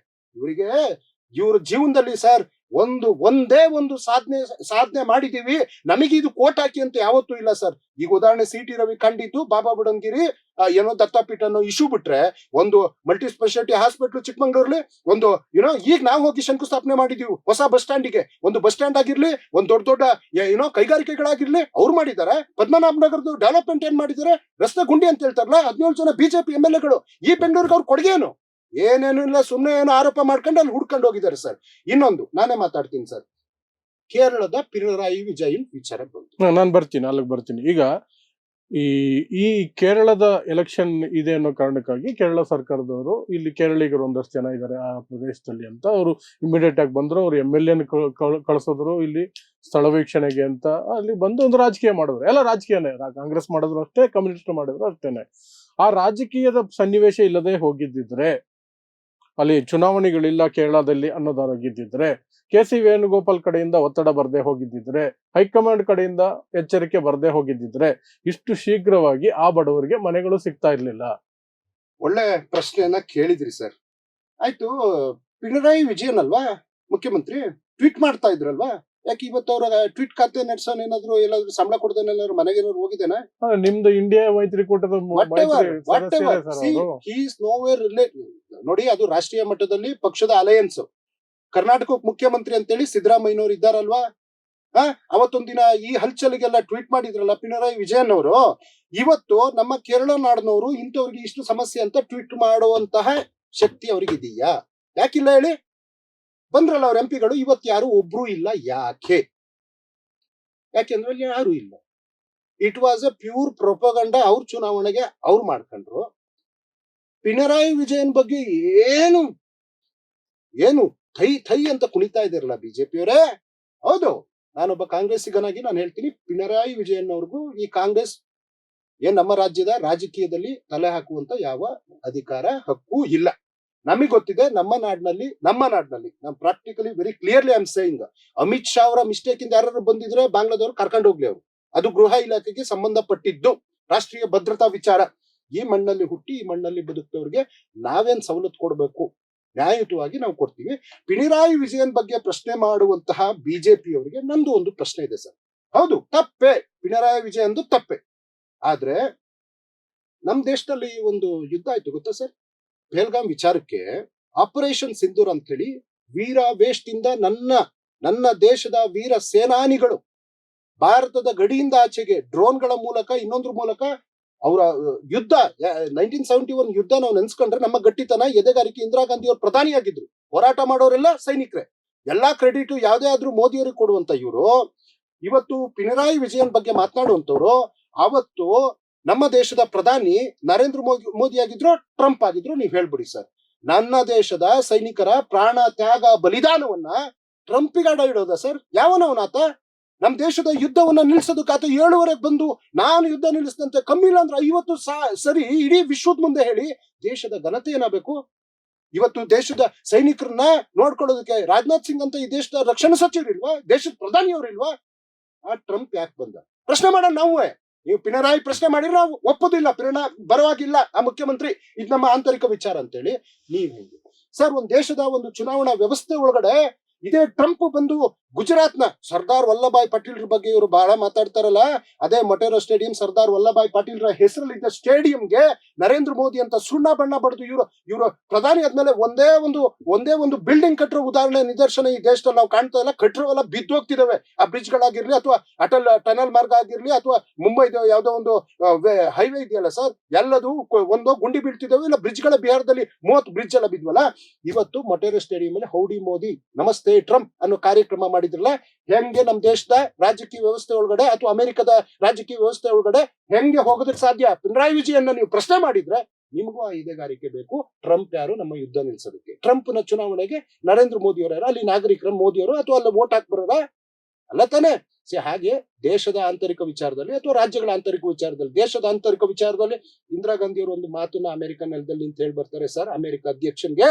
ಇವರಿಗೆ ಇವ್ರ ಜೀವನದಲ್ಲಿ ಸರ್ ಒಂದೇ ಒಂದು ಸಾಧನೆ ಮಾಡಿದೀವಿ, ನಮಗೆ ಇದು ಕೋಟ್ ಹಾಕಿ ಅಂತ ಯಾವತ್ತೂ ಇಲ್ಲ ಸರ್. ಈಗ ಉದಾಹರಣೆ ಸಿ ಟಿ ರವಿ ಕಂಡಿದ್ದು ಬಾಬಾ ಬುಡನ್ಗಿರಿ ಏನೋ ದತ್ತಪೀಠ ಅನ್ನೋ ಇಶ್ಯೂ ಬಿಟ್ರೆ, ಒಂದು ಮಲ್ಟಿ ಸ್ಪೆಷಾಲಿಟಿ ಹಾಸ್ಪಿಟಲ್ ಚಿಕ್ಕಮಂಗ್ಳೂರ್ಲಿ ಒಂದು ಈಗ ನಾವು ಹೋಗಿ ಶಂಕುಸ್ಥಾಪನೆ ಮಾಡಿದೀವಿ ಹೊಸ ಬಸ್ ಸ್ಟ್ಯಾಂಡಿಗೆ. ಒಂದು ಬಸ್ ಸ್ಟ್ಯಾಂಡ್ ಆಗಿರ್ಲಿ, ಒಂದು ದೊಡ್ಡ ಕೈಗಾರಿಕೆಗಳಾಗಿರ್ಲಿ ಅವ್ರು ಮಾಡಿದ್ದಾರೆ. ಪದ್ಮನಾಭ ನಗರದ ಡೆವಲಪ್ಮೆಂಟ್ ಏನ್ ಮಾಡಿದ್ದಾರೆ? ರಸ್ತೆ ಗುಂಡಿ ಅಂತ ಹೇಳ್ತಾರಲ್ಲ, 17 ಜನ ಬಿಜೆಪಿ MLAಗಳು ಈ ಬೆಂಗಳೂರಿಗೆ ಅವ್ರ ಕೊಡುಗೆ ಏನು? ಏನೇನು ಇಲ್ಲ, ಸುಮ್ನೆ ಏನೋ ಆರೋಪ ಮಾಡ್ಕೊಂಡು ಅಲ್ಲಿ ಹುಡ್ಕೊಂಡು ಹೋಗಿದ್ದಾರೆ ಸರ್. ಇನ್ನೊಂದು ನಾನೇ ಮಾತಾಡ್ತೀನಿ ಸರ್, ಕೇರಳದ ಪಿಣರಾಯಿ ವಿಜಯನ್ ವಿಚಾರ ಬಂತು. ನಾನು ಬರ್ತೀನಿ, ಅಲ್ಲಿಗೆ ಬರ್ತೀನಿ. ಈಗ ಈ ಕೇರಳದ ಎಲೆಕ್ಷನ್ ಇದೆ ಅನ್ನೋ ಕಾರಣಕ್ಕಾಗಿ ಕೇರಳ ಸರ್ಕಾರದವರು ಇಲ್ಲಿ ಕೇರಳಿಗರು ಒಂದಷ್ಟು ಜನ ಇದ್ದಾರೆ ಆ ಪ್ರದೇಶದಲ್ಲಿ ಅಂತ ಅವರು ಇಮಿಡಿಯೇಟ್ ಆಗಿ ಬಂದ್ರು. ಅವ್ರು MLA ಕಳಿಸೋದ್ರು ಇಲ್ಲಿ ಸ್ಥಳ ವೀಕ್ಷಣೆಗೆ ಅಂತ. ಅಲ್ಲಿ ಬಂದು ಒಂದು ರಾಜಕೀಯ ಮಾಡಿದ್ರು. ಎಲ್ಲ ರಾಜಕೀಯನೇ, ಕಾಂಗ್ರೆಸ್ ಮಾಡಿದ್ರು ಅಷ್ಟೇ, ಕಮ್ಯುನಿಸ್ಟ್ ಮಾಡಿದ್ರು ಅಷ್ಟೇನೆ. ಆ ರಾಜಕೀಯದ ಸನ್ನಿವೇಶ ಇಲ್ಲದೆ ಹೋಗಿದ್ದಿದ್ರೆ, ಅಲ್ಲಿ ಚುನಾವಣೆಗಳಿಲ್ಲ ಕೇರಳದಲ್ಲಿ ಅನ್ನೋದಾಗಿದ್ದಿದ್ರೆ, KC ವೇಣುಗೋಪಾಲ್ ಕಡೆಯಿಂದ ಒತ್ತಡ ಬರದೆ ಹೋಗಿದ್ದಿದ್ರೆ, ಹೈಕಮಾಂಡ್ ಕಡೆಯಿಂದ ಎಚ್ಚರಿಕೆ ಬರದೆ ಹೋಗಿದ್ದಿದ್ರೆ ಇಷ್ಟು ಶೀಘ್ರವಾಗಿ ಆ ಬಡವರಿಗೆ ಮನೆಗಳು ಸಿಗ್ತಾ ಇರ್ಲಿಲ್ಲ. ಒಳ್ಳೆ ಪ್ರಶ್ನೆಯನ್ನ ಕೇಳಿದ್ರಿ ಸರ್. ಆಯ್ತು, ಪಿಣರಾಯಿ ವಿಜಯನ್ ಅಲ್ವಾ ಮುಖ್ಯಮಂತ್ರಿ? ಟ್ವೀಟ್ ಮಾಡ್ತಾ ಇದ್ರಲ್ವಾ? ಯಾಕೆ ಇವತ್ತು ಅವ್ರ ಟ್ವೀಟ್ ಖಾತೆ ನಡೆಸೋನ್ ಏನಾದ್ರು ಎಲ್ಲಾದ್ರೂ ಸಂಬಳ ಕೊಡದೇನಾದ್ರು ಮನೆಗೆ ಏನಾದ್ರು ಹೋಗಿದ್ದೇನೆ? ನಿಮ್ದು ಇಂಡಿಯಾ ಮೈತ್ರಿಕೂಟದ ನೋಡಿ, ಅದು ರಾಷ್ಟ್ರೀಯ ಮಟ್ಟದಲ್ಲಿ ಪಕ್ಷದ ಅಲಯನ್ಸ್. ಕರ್ನಾಟಕಕ್ಕೆ ಮುಖ್ಯಮಂತ್ರಿ ಅಂತೇಳಿ ಸಿದ್ದರಾಮಯ್ಯನವರು ಇದ್ದಾರಲ್ವಾ? ಅವತ್ತೊಂದಿನ ಈ ಹಲ್ಚಲಿಗೆಲ್ಲ ಟ್ವೀಟ್ ಮಾಡಿದ್ರಲ್ಲ ಪಿಣರಾಯಿ ವಿಜಯನ್ ಅವರು. ಇವತ್ತು ನಮ್ಮ ಕೇರಳ ನಾಡಿನವರು ಇಂಥವ್ರಿಗೆ ಇಷ್ಟು ಸಮಸ್ಯೆ ಅಂತ ಟ್ವೀಟ್ ಮಾಡುವಂತಹ ಶಕ್ತಿ ಅವ್ರಿಗಿದೆಯಾ? ಯಾಕಿಲ್ಲ ಹೇಳಿ? ಬಂದ್ರಲ್ಲ ಅವ್ರ MP ಗಳು, ಇವತ್ತು ಯಾರು ಒಬ್ರು ಇಲ್ಲ. ಯಾಕೆಂದ್ರೆ ಅಲ್ಲಿ ಯಾರು ಇಲ್ಲ. It was a pure ಪ್ರೊಪಗಂಡ. ಅವ್ರ ಚುನಾವಣೆಗೆ ಅವ್ರು ಮಾಡ್ಕೊಂಡ್ರು. ಪಿಣರಾಯಿ ವಿಜಯನ್ ಬಗ್ಗೆ ಏನು ಥೈ ಅಂತ ಕುಣಿತಾ ಇದ್ದಾರಲ್ಲ ಬಿಜೆಪಿಯವರೇ. ಹೌದು, ನಾನೊಬ್ಬ ಕಾಂಗ್ರೆಸ್ಸಿಗನಾಗಿ ನಾನು ಹೇಳ್ತೀನಿ, ಪಿಣರಾಯಿ ವಿಜಯನ್ ಅವ್ರಿಗೂ ಈ ಕಾಂಗ್ರೆಸ್ ನಮ್ಮ ರಾಜ್ಯದ ರಾಜಕೀಯದಲ್ಲಿ ತಲೆ ಹಾಕುವಂತ ಯಾವ ಅಧಿಕಾರ, ಹಕ್ಕು ಇಲ್ಲ. ನಮಗೆ ಗೊತ್ತಿದೆ ನಮ್ಮ ನಾಡಿನಲ್ಲಿ ನಾನು practically very clearly I am saying, Amit Shah ಅವರ ಮಿಸ್ಟೇಕ್ ಇಂದ ಯಾರು ಬಂದಿದ್ರೆ ಬಾಂಗ್ಲಾದವ್ರು ಕರ್ಕೊಂಡು ಹೋಗ್ಲಿ ಅವರು. ಅದು ಗೃಹ ಇಲಾಖೆಗೆ ಸಂಬಂಧಪಟ್ಟಿದ್ದು, ರಾಷ್ಟ್ರೀಯ ಭದ್ರತಾ ವಿಚಾರ. ಈ ಮಣ್ಣಲ್ಲಿ ಹುಟ್ಟಿ ಈ ಮಣ್ಣಲ್ಲಿ ಬದುಕಿದವ್ರಿಗೆ ನಾವೇನ್ ಸವಲತ್ತು ಕೊಡಬೇಕು, ನ್ಯಾಯಯುತವಾಗಿ ನಾವು ಕೊಡ್ತೀವಿ. ಪಿಣರಾಯಿ ವಿಜಯನ್ ಬಗ್ಗೆ ಪ್ರಶ್ನೆ ಮಾಡುವಂತಹ ಬಿಜೆಪಿ ಅವರಿಗೆ ನಂದು ಒಂದು ಪ್ರಶ್ನೆ ಇದೆ ಸರ್. ಹೌದು, ತಪ್ಪೆ, ಪಿಣರಾಯಿ ವಿಜಯನ್ ತಪ್ಪೆ. ಆದ್ರೆ ನಮ್ ದೇಶದಲ್ಲಿ ಒಂದು ಯುದ್ಧ ಆಯ್ತು ಗೊತ್ತಾ ಸರ್, ಪಹಲ್ಗಾಮ್ ವಿಚಾರಕ್ಕೆ. ಆಪರೇಷನ್ ಸಿಂಧೂರ್ ಅಂತ ಹೇಳಿ ವೀರ ವೇಷ್ಟಿಂದ ನನ್ನ ದೇಶದ ವೀರ ಸೇನಾನಿಗಳು ಭಾರತದ ಗಡಿಯಿಂದ ಆಚೆಗೆ ಡ್ರೋನ್ಗಳ ಮೂಲಕ ಇನ್ನೊಂದ್ರ ಮೂಲಕ ಅವರ ಯುದ್ಧ 1971 ಯುದ್ಧ ನಾವು ನೆನ್ಸ್ಕೊಂಡ್ರೆ ನಮ್ಮ ಗಟ್ಟಿತನ, ಎದೆಗಾರಿಕೆ. ಇಂದಿರಾ ಗಾಂಧಿ ಅವರು ಪ್ರಧಾನಿಯಾಗಿದ್ರು, ಹೋರಾಟ ಮಾಡೋರೆಲ್ಲ ಸೈನಿಕರೇ. ಎಲ್ಲಾ ಕ್ರೆಡಿಟ್ ಯಾವುದೇ ಆದ್ರೂ ಮೋದಿಯವರಿಗೆ ಕೊಡುವಂತ ಇವರು ಇವತ್ತು ಪಿಣರಾಯಿ ವಿಜಯನ್ ಬಗ್ಗೆ ಮಾತನಾಡುವಂತವ್ರು ಅವತ್ತು ನಮ್ಮ ದೇಶದ ಪ್ರಧಾನಿ ನರೇಂದ್ರ ಮೋದಿ ಆಗಿದ್ರು, ಟ್ರಂಪ್ ಆಗಿದ್ರು, ನೀವ್ ಹೇಳ್ಬಿಡಿ ಸರ್. ನನ್ನ ದೇಶದ ಸೈನಿಕರ ಪ್ರಾಣ ತ್ಯಾಗ ಬಲಿದಾನವನ್ನ ಟ್ರಂಪಿಗಾಡ ಇಡೋದ ಸರ್? ಯಾವನವನಾತ? ನಮ್ ದೇಶದ ಯುದ್ಧವನ್ನ ನಿಲ್ಸೋದಕ್ಕಾತ 7ವರೆಗೆ ಬಂದು ನಾನು ಯುದ್ಧ ನಿಲ್ಲಿಸಿದಂತೆ ಕಮ್ಮಿ ಇಲ್ಲ ಅಂದ್ರೆ 50 ಸರಿ ಇಡೀ ವಿಶ್ವದ ಮುಂದೆ ಹೇಳಿ ದೇಶದ ಘನತೆ ಏನಾಗಬೇಕು? ಇವತ್ತು ದೇಶದ ಸೈನಿಕರನ್ನ ನೋಡ್ಕೊಳ್ಳೋದಕ್ಕೆ ರಾಜನಾಥ್ ಸಿಂಗ್ ಅಂತ ಈ ದೇಶದ ರಕ್ಷಣಾ ಸಚಿವರಿಲ್ವಾ? ದೇಶದ ಪ್ರಧಾನಿಯವರಿಲ್ವಾ? ಆ ಟ್ರಂಪ್ ಯಾಕೆ ಬಂದ? ಪ್ರಶ್ನೆ ಮಾಡೋಣ ನಾವೇ. ನೀವು ಪಿಣರಾಯಿ ಪ್ರಶ್ನೆ ಮಾಡಿದ್ರೆ ನಾವು ಒಪ್ಪೋದಿಲ್ಲ, ಬರವಾಗಿಲ್ಲ ಆ ಮುಖ್ಯಮಂತ್ರಿ, ಇದು ನಮ್ಮ ಆಂತರಿಕ ವಿಚಾರ ಅಂತೇಳಿ. ನೀವ್ ಹೇಳಿ ಸರ್, ಒಂದ್ ದೇಶದ ಒಂದು ಚುನಾವಣಾ ವ್ಯವಸ್ಥೆ ಒಳಗಡೆ ಇದೇ ಟ್ರಂಪ್ ಬಂದು ಗುಜರಾತ್ ನ ಸರ್ದಾರ್ ವಲ್ಲಭಾಯ್ ಪಟೇಲ್ರ ಬಗ್ಗೆ ಇವರು ಬಹಳ ಮಾತಾಡ್ತಾರಲ್ಲ, ಅದೇ ಮೊಟೆರಾ ಸ್ಟೇಡಿಯಂ ಸರ್ದಾರ್ ವಲ್ಲಭಾಯ್ ಪಟೇಲ್ರ ಹೆಸರಲ್ಲಿದ್ದ ಸ್ಟೇಡಿಯಂಗೆ ನರೇಂದ್ರ ಮೋದಿ ಅಂತ ಸುಣ್ಣ ಬಣ್ಣ ಬಡ್ದು ಇವರು ಪ್ರಧಾನಿ ಆದ್ಮೇಲೆ ಒಂದೇ ಒಂದು ಬಿಲ್ಡಿಂಗ್ ಕಟ್ಟಿರೋ ಉದಾಹರಣೆ ನಿದರ್ಶನ ಈ ದೇಶದಲ್ಲಿ ನಾವು ಕಾಣ್ತಾ ಇಲ್ಲ. ಕಟ್ಟಿರೋವೆಲ್ಲ ಬಿದ್ದೋಗ್ತಿದಾವೆ. ಆ ಬ್ರಿಡ್ಜ್ ಗಳಾಗಿರ್ಲಿ ಅಥವಾ ಅಟಲ್ ಟನಲ್ ಮಾರ್ಗ ಆಗಿರ್ಲಿ ಅಥವಾ ಮುಂಬೈದ ಯಾವ್ದೋ ಒಂದು ಹೈವೇ ಇದೆಯಲ್ಲ ಸರ್, ಎಲ್ಲದು ಒಂದೋ ಗುಂಡಿ ಬೀಳ್ತಿದಾವೆ, ಇಲ್ಲ ಬ್ರಿಡ್ಜ್ ಗಳ ಬಿಹಾರದಲ್ಲಿ 30 ಬ್ರಿಡ್ಜ್ ಎಲ್ಲ ಬಿದ್ವಲ್ಲ. ಇವತ್ತು ಮೊಟೆರಾ ಸ್ಟೇಡಿಯಂ ಅಲ್ಲಿ ಹೌಡಿ ಮೋದಿ ನಮಸ್ತೆ ಟ್ರಂಪ್ ಅನ್ನೋ ಕಾರ್ಯಕ್ರಮ ಮಾಡಿದ್ರಲ್ಲ, ಹೆಂಗೆ ನಮ್ ದೇಶದ ರಾಜಕೀಯ ವ್ಯವಸ್ಥೆ ಒಳಗಡೆ ಅಥವಾ ಅಮೆರಿಕದ ರಾಜಕೀಯ ವ್ಯವಸ್ಥೆ ಒಳಗಡೆ ಹೆಂಗೆ ಹೋಗೋದಕ್ಕೆ ಸಾಧ್ಯ? ಪಿಣರಾಯಿ ವಿಜಯನ್ನ ನೀವು ಪ್ರಶ್ನೆ ಮಾಡಿದ್ರೆ ನಿಮಗೂ ಆ ಇದೇಗಾರಿಕೆ ಬೇಕು. ಟ್ರಂಪ್ ಯಾರು ನಮ್ಮ ಯುದ್ಧ ನಿಲ್ಸೋದಕ್ಕೆ? ಟ್ರಂಪ್ನ ಚುನಾವಣೆಗೆ ನರೇಂದ್ರ ಮೋದಿ ಅವರು ಯಾರು? ಅಲ್ಲಿ ನಾಗರಿಕರ ಮೋದಿಯವರು ಅಥವಾ ಅಲ್ಲಿ ವೋಟ್ ಹಾಕ್ ಬರೋರ ಅಲ್ಲ ತಾನೆ? ಹಾಗೆ ದೇಶದ ಆಂತರಿಕ ವಿಚಾರದಲ್ಲಿ ಅಥವಾ ರಾಜ್ಯಗಳ ಆಂತರಿಕ ವಿಚಾರದಲ್ಲಿ, ದೇಶದ ಆಂತರಿಕ ವಿಚಾರದಲ್ಲಿ ಇಂದಿರಾ ಗಾಂಧಿ ಅವರು ಒಂದು ಮಾತನ್ನ ಅಮೆರಿಕ ನೆಲದಲ್ಲಿ ಅಂತ ಹೇಳಿ ಬರ್ತಾರೆ ಸರ್, ಅಮೆರಿಕ ಅಧ್ಯಕ್ಷನ್ಗೆ,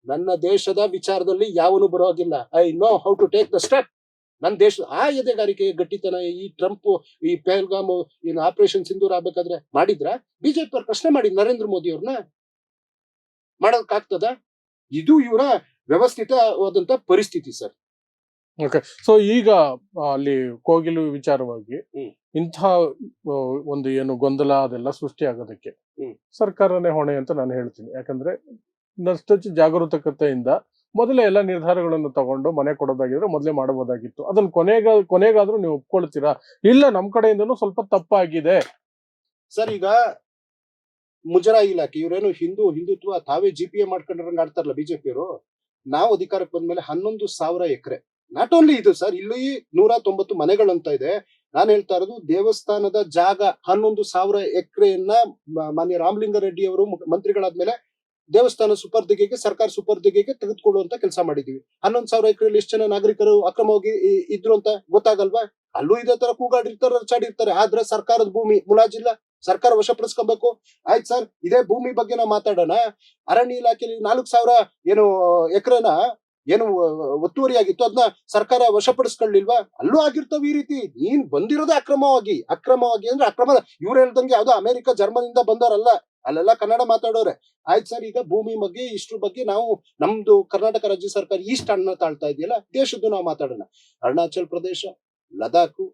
ನನ್ನ ದೇಶದ ವಿಚಾರದಲ್ಲಿ ಯಾವನು ಬರೋಗಿಲ್ಲ, I know how to take the step. ನನ್ನ ದೇಶ ಆ ಎದೆಗಾರಿಕೆ ಗಟ್ಟಿತನ ಈ ಟ್ರಂಪ್ ಈ ಪಹಲ್ಗಾಮ್ ಏನು ಆಪರೇಷನ್ ಸಿಂಧೂರ್ ಆಗ್ಬೇಕಾದ್ರೆ ಮಾಡಿದ್ರ? ಬಿಜೆಪಿ ಅವ್ರ ಪ್ರಶ್ನೆ ಮಾಡಿ ನರೇಂದ್ರ ಮೋದಿ ಅವ್ರನ್ನ ಮಾಡೋದಕ್ಕಾಗ್ತದ? ಇದು ಇವರ ವ್ಯವಸ್ಥಿತವಾದಂತ ಪರಿಸ್ಥಿತಿ ಸರ್. ಓಕೆ, ಸೊ ಈಗ ಅಲ್ಲಿ ಕೋಗಿಲು ವಿಚಾರವಾಗಿ ಇಂಥ ಒಂದು ಏನು ಗೊಂದಲ ಅದೆಲ್ಲ ಸೃಷ್ಟಿ ಆಗೋದಕ್ಕೆ ಸರ್ಕಾರನೇ ಹೊಣೆ ಅಂತ ನಾನು ಹೇಳ್ತೀನಿ. ಯಾಕಂದ್ರೆ ನಷ್ಟೊಚ್ಚು ಜಾಗರೂಕತೆಯಿಂದ ಮೊದಲೇ ಎಲ್ಲ ನಿರ್ಧಾರಗಳನ್ನು ತಗೊಂಡು ಮನೆ ಕೊಡೋದಾಗಿದ್ರೆ ಮೊದಲೇ ಮಾಡಬಹುದಾಗಿತ್ತು. ಅದನ್ನ ಕೊನೆಗಾದ್ರೂ ನೀವು ಒಪ್ಕೊಳ್ತೀರಾ? ಇಲ್ಲ ನಮ್ ಕಡೆಯಿಂದನೂ ಸ್ವಲ್ಪ ತಪ್ಪಾಗಿದೆ ಸರ್. ಈಗ ಮುಜರಾಯಿ ಇಲಾಖೆ ಇವರೇನು ಹಿಂದುತ್ವ ತಾವೇ GPA ಮಾಡ್ಕೊಂಡ್ರಂಗ ಆಡ್ತಾರಲ್ಲ ಬಿಜೆಪಿಯವರು. ನಾವು ಅಧಿಕಾರಕ್ಕೆ ಬಂದ್ಮೇಲೆ 11,000 ಎಕರೆ, ನಾಟ್ ಓನ್ಲಿ ಇದು ಸರ್, ಇಲ್ಲಿ 190 ಮನೆಗಳಂತ ಇದೆ. ನಾನು ಹೇಳ್ತಾ ಇರೋದು ದೇವಸ್ಥಾನದ ಜಾಗ 11,000 ಎಕರೆಯನ್ನ ಮಾನ್ಯ ರಾಮಲಿಂಗಾರೆಡ್ಡಿ ಅವರು ಮಂತ್ರಿಗಳಾದ್ಮೇಲೆ ದೇವಸ್ಥಾನ ಸುಪರ್ದಿಗೆಗೆ, ಸರ್ಕಾರ ಸುಪರ್ದಿಗೆಗೆ ತೆಗೆದುಕೊಳ್ಳುವಂತ ಕೆಲಸ ಮಾಡಿದೀವಿ. 11,000 ಎಕರೆಯಲ್ಲಿ ಎಷ್ಟು ಜನ ನಾಗರಿಕರು ಅಕ್ರಮವಾಗಿ ಇದ್ರು ಅಂತ ಗೊತ್ತಾಗಲ್ವಾ? ಅಲ್ಲೂ ಇದೇ ತರ ಕೂಗಾಡಿರ್ತಾರೆ, ಚಾಡಿರ್ತಾರೆ. ಆದ್ರೆ ಸರ್ಕಾರದ ಭೂಮಿ ಮುಲಾಜಿಲ್ಲ, ಸರ್ಕಾರ ವಶಪಡಿಸ್ಕೊಬೇಕು. ಆಯ್ತು ಸರ್, ಇದೇ ಭೂಮಿ ಬಗ್ಗೆ ನಾವು ಮಾತಾಡೋಣ. ಅರಣ್ಯ ಇಲಾಖೆಯಲ್ಲಿ 4,000 ಏನು ಎಕರೆನ ಏನು ಒತ್ತುವರಿಯಾಗಿತ್ತು, ಅದನ್ನ ಸರ್ಕಾರ ವಶಪಡಿಸ್ಕೊಳ್ಳಿಲ್ವಾ? ಅಲ್ಲೂ ಆಗಿರ್ತಾವ ಈ ರೀತಿ. ನೀನ್ ಬಂದಿರೋದೇ ಅಕ್ರಮವಾಗಿ ಅಂದ್ರೆ ಅಕ್ರಮ. ಇವ್ರು ಹೇಳ್ದಂಗೆ ಯಾವ್ದೋ ಅಮೆರಿಕ ಜರ್ಮನಿಂದ ಬಂದವರಲ್ಲ, ಅಲ್ಲೆಲ್ಲ ಕನ್ನಡ ಮಾತಾಡೋರೆ. ಆಯ್ತು ಸರ್, ಈಗ ಭೂಮಿ ಬಗ್ಗೆ ಇಷ್ಟ್ರ ಬಗ್ಗೆ ನಾವು ನಮ್ದು ಕರ್ನಾಟಕ ರಾಜ್ಯ ಸರ್ಕಾರ ಇಷ್ಟ ಅನ್ನ ತಾಳ್ತಾ ಇದೆಯಲ್ಲ, ದೇಶದ್ದು ನಾವು ಮಾತಾಡೋಣ. ಅರುಣಾಚಲ್ ಪ್ರದೇಶ, ಲದಾಖ್,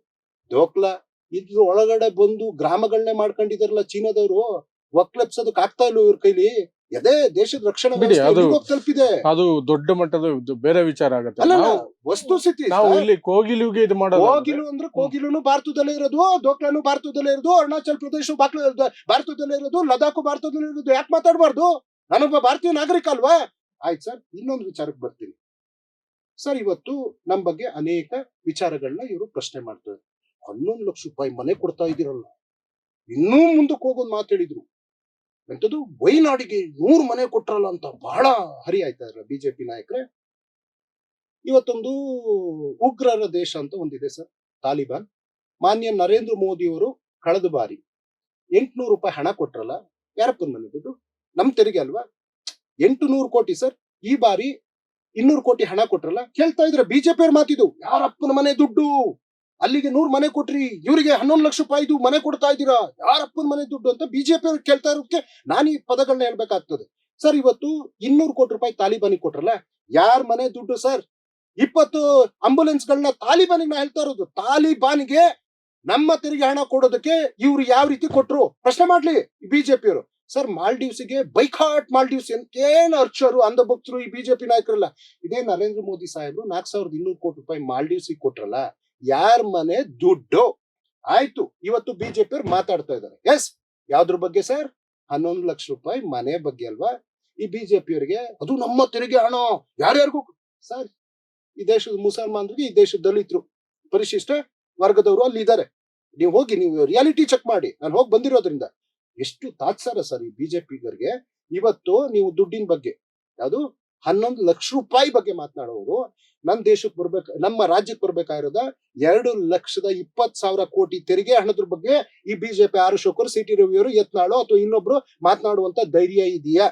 ಡೋಕ್ಲಾ ಇದ್ರ ಒಳಗಡೆ ಬಂದು ಗ್ರಾಮಗಳನ್ನೇ ಮಾಡ್ಕೊಂಡಿದಾರಲ್ಲ ಚೀನಾದವರು. ಒಕ್ಲೆಪ್ಸೋದಕ್ ಆಗ್ತಾ ಇಲ್ಲ ಇವ್ರ ಕೈಲಿ. ಅದೇ ದೇಶದ ರಕ್ಷಣಾ ತಲುಪಿದೆ. ಅದು ದೊಡ್ಡ ಮಟ್ಟದ ಬೇರೆ ವಿಚಾರ ಆಗುತ್ತೆ. ವಸ್ತುಸ್ಥಿತಿ ನಾವು ಇಲ್ಲಿ ಕೋಗಿಲುಗೆ ಇದು ಮಾಡೋದು. ಕೋಗಿಲು ಅಂದ್ರೆ ಕೋಗಿಲುನು ಭಾರತದಲ್ಲೇ ಇರೋದು, ಡೋಕ್ಲಾನು ಭಾರತದಲ್ಲೇ ಇರೋದು, ಅರುಣಾಚಲ್ ಪ್ರದೇಶ ಭಾರತದಲ್ಲೇ ಇರೋದು, ಲದಾಖ್ ಭಾರತದಲ್ಲೇ ಇರೋದು. ಯಾಕೆ ಮಾತಾಡಬಾರ್ದು? ನಾನೊಬ್ಬ ಭಾರತೀಯ ನಾಗರಿಕ ಅಲ್ವಾ? ಆಯ್ತು ಸರ್, ಇನ್ನೊಂದು ವಿಚಾರಕ್ಕೆ ಬರ್ತೀನಿ ಸರ್. ಇವತ್ತು ನಮ್ ಬಗ್ಗೆ ಅನೇಕ ವಿಚಾರಗಳನ್ನ ಇವರು ಪ್ರಶ್ನೆ ಮಾಡ್ತಾರೆ. 11 ಲಕ್ಷ ರೂಪಾಯಿ ಮನೆ ಕೊಡ್ತಾ ಇದ್ದೀರಲ್ಲ, ಇನ್ನೂ ಮುಂದಕ್ಕೆ ಹೋಗೋದು ಮಾತಾಡಿದ್ರು. ಎಂತದ್ದು ವೈನಾಡಿಗೆ 100 ಮನೆ ಕೊಟ್ರಲ್ಲ ಅಂತ ಬಹಳ ಹರಿ ಆಯ್ತಾ ಇರಲ್ಲ ಬಿಜೆಪಿ ನಾಯಕರೇ. ಇವತ್ತೊಂದು ಉಗ್ರರ ದೇಶ ಅಂತ ಒಂದಿದೆ ಸರ್, ತಾಲಿಬಾನ್. ಮಾನ್ಯ ನರೇಂದ್ರ ಮೋದಿ ಅವರು ಕಳೆದ ಬಾರಿ 800 ರೂಪಾಯಿ ಹಣ ಕೊಟ್ರಲ್ಲ, ಯಾರಪ್ಪನ ಮನೆ ದುಡ್ಡು? ನಮ್ ತೆರಿಗೆ ಅಲ್ವಾ? 800 ಕೋಟಿ ಸರ್. ಈ ಬಾರಿ 200 ಕೋಟಿ ಹಣ ಕೊಟ್ರಲ್ಲ, ಕೇಳ್ತಾ ಇದ್ರೆ ಬಿಜೆಪಿ ಅವ್ರ ಮಾತಿದು, ಯಾರಪ್ಪನ ಮನೆ ದುಡ್ಡು, ಅಲ್ಲಿಗೆ 100 ಮನೆ ಕೊಟ್ರಿ, ಇವರಿಗೆ 11 ಲಕ್ಷ ರೂಪಾಯಿದು ಮನೆ ಕೊಡ್ತಾ ಇದ್ದೀರಾ, ಯಾರಪ್ಪನ ಮನೆ ದುಡ್ಡು ಅಂತ ಬಿಜೆಪಿ ಅವ್ರು ಕೇಳ್ತಾ ಇರೋದಕ್ಕೆ ನಾನು ಈ ಪದಗಳನ್ನ ಹೇಳ್ಬೇಕಾಗ್ತದೆ ಸರ್. ಇವತ್ತು 200 ಕೋಟಿ ರೂಪಾಯಿ ತಾಲಿಬಾನಿಗೆ ಕೊಟ್ರಲ್ಲ, ಯಾರ ಮನೆ ದುಡ್ಡು ಸರ್? 20 ಆಂಬುಲೆನ್ಸ್ ಗಳನ್ನ ತಾಲಿಬಾನಿಗೆ ನಾ ಹೇಳ್ತಾ ಇರೋದು. ತಾಲಿಬಾನಿಗೆ ನಮ್ಮ ತೆರಿಗೆ ಹಣ ಕೊಡೋದಕ್ಕೆ ಇವ್ರು ಯಾವ ರೀತಿ ಕೊಟ್ರು ಪ್ರಶ್ನೆ ಮಾಡ್ಲಿ ಬಿಜೆಪಿ ಅವರು ಸರ್. ಮಾಲ್ಡೀವ್ಸ್ಗೆ ಬೈಕಾಟ್ ಮಾಲ್ಡೀವ್ಸ್ ಏನ್ ಅರ್ಚರು ಅಂದ ಭಕ್ತರು ಈ ಬಿಜೆಪಿ ನಾಯಕರಲ್ಲ. ಇದೇ ನರೇಂದ್ರ ಮೋದಿ ಸಾಹೇಬ್ರು 4200 ಕೋಟಿ ರೂಪಾಯಿ ಮಾಲ್ಡೀವ್ಸ್ಗೆ ಕೊಟ್ರಲ್ಲ, ಯಾರ ಮನೆ ದುಡ್ಡು? ಆಯ್ತು, ಇವತ್ತು ಬಿಜೆಪಿ ಅವ್ರು ಮಾತಾಡ್ತಾ ಇದ್ದಾರೆ. ಎಸ್, ಯಾವ್ದ್ರ ಬಗ್ಗೆ ಸರ್? 11 ಲಕ್ಷ ರೂಪಾಯಿ ಮನೆ ಬಗ್ಗೆ ಅಲ್ವಾ? ಈ ಬಿಜೆಪಿ ಅವರಿಗೆ ಅದು ನಮ್ಮ ತೆರಿಗೆ ಹಣ, ಯಾರ್ಯಾರಿಗೂ ಸರ್. ಈ ದೇಶದ ಮುಸಲ್ಮಾನರಿಗೆ, ಈ ದೇಶದ ದಲಿತರು, ಪರಿಶಿಷ್ಟ ವರ್ಗದವರು ಅಲ್ಲಿ ಇದ್ದಾರೆ. ನೀವು ಹೋಗಿ ನೀವು ರಿಯಾಲಿಟಿ ಚೆಕ್ ಮಾಡಿ. ನಾನು ಹೋಗಿ ಬಂದಿರೋದ್ರಿಂದ ಎಷ್ಟು ತಾತ್ಸಾರ ಸರ್ ಈ ಬಿಜೆಪಿಗರಿಗೆ. ಇವತ್ತು ನೀವು ದುಡ್ಡಿನ ಬಗ್ಗೆ, ಯಾವುದು 11 ಲಕ್ಷ ರೂಪಾಯಿ ಬಗ್ಗೆ ಮಾತನಾಡೋರು, ನಮ್ಮ ದೇಶಕ್ಕೆ ಬರ್ಬೇಕು, ನಮ್ಮ ರಾಜ್ಯಕ್ಕೆ ಬರ್ಬೇಕಾಗಿರೋದ 2,20,000 ಕೋಟಿ ತೆರಿಗೆ ಹಣದ ಬಗ್ಗೆ ಈ ಬಿಜೆಪಿ ಆರ್ ಅಶೋಕರು, ಸಿ ಟಿ ರವಿಯವರು, ಯತ್ನಾಳು ಅಥವಾ ಇನ್ನೊಬ್ರು ಮಾತನಾಡುವಂತ ಧೈರ್ಯ ಇದೆಯಾ?